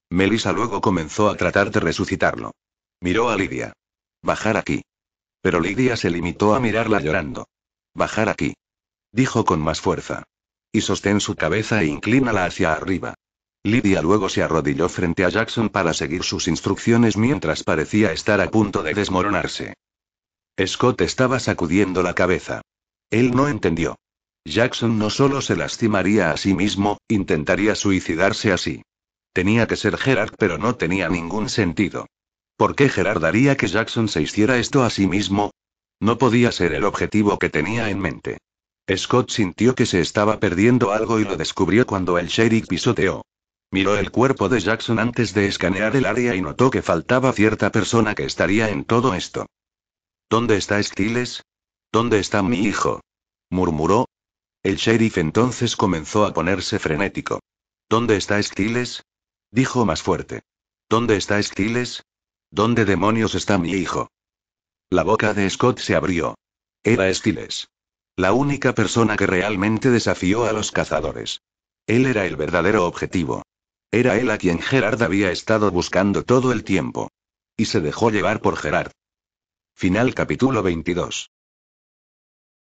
Melissa luego comenzó a tratar de resucitarlo. Miró a Lydia. Bajar aquí. Pero Lydia se limitó a mirarla llorando. Bajar aquí. Dijo con más fuerza. Y sostén su cabeza e inclínala hacia arriba. Lydia luego se arrodilló frente a Jackson para seguir sus instrucciones mientras parecía estar a punto de desmoronarse. Scott estaba sacudiendo la cabeza. Él no entendió. Jackson no solo se lastimaría a sí mismo, intentaría suicidarse así. Tenía que ser Gerard, pero no tenía ningún sentido. ¿Por qué Gerard haría que Jackson se hiciera esto a sí mismo? No podía ser el objetivo que tenía en mente. Scott sintió que se estaba perdiendo algo y lo descubrió cuando el sheriff pisoteó. Miró el cuerpo de Jackson antes de escanear el área y notó que faltaba cierta persona que estaría en todo esto. ¿Dónde está Stiles? ¿Dónde está mi hijo? Murmuró. El sheriff entonces comenzó a ponerse frenético. ¿Dónde está Stiles? Dijo más fuerte. ¿Dónde está Stiles? ¿Dónde demonios está mi hijo? La boca de Scott se abrió. Era Stiles. La única persona que realmente desafió a los cazadores. Él era el verdadero objetivo. Era él a quien Gerard había estado buscando todo el tiempo. Y se dejó llevar por Gerard. Final capítulo 22.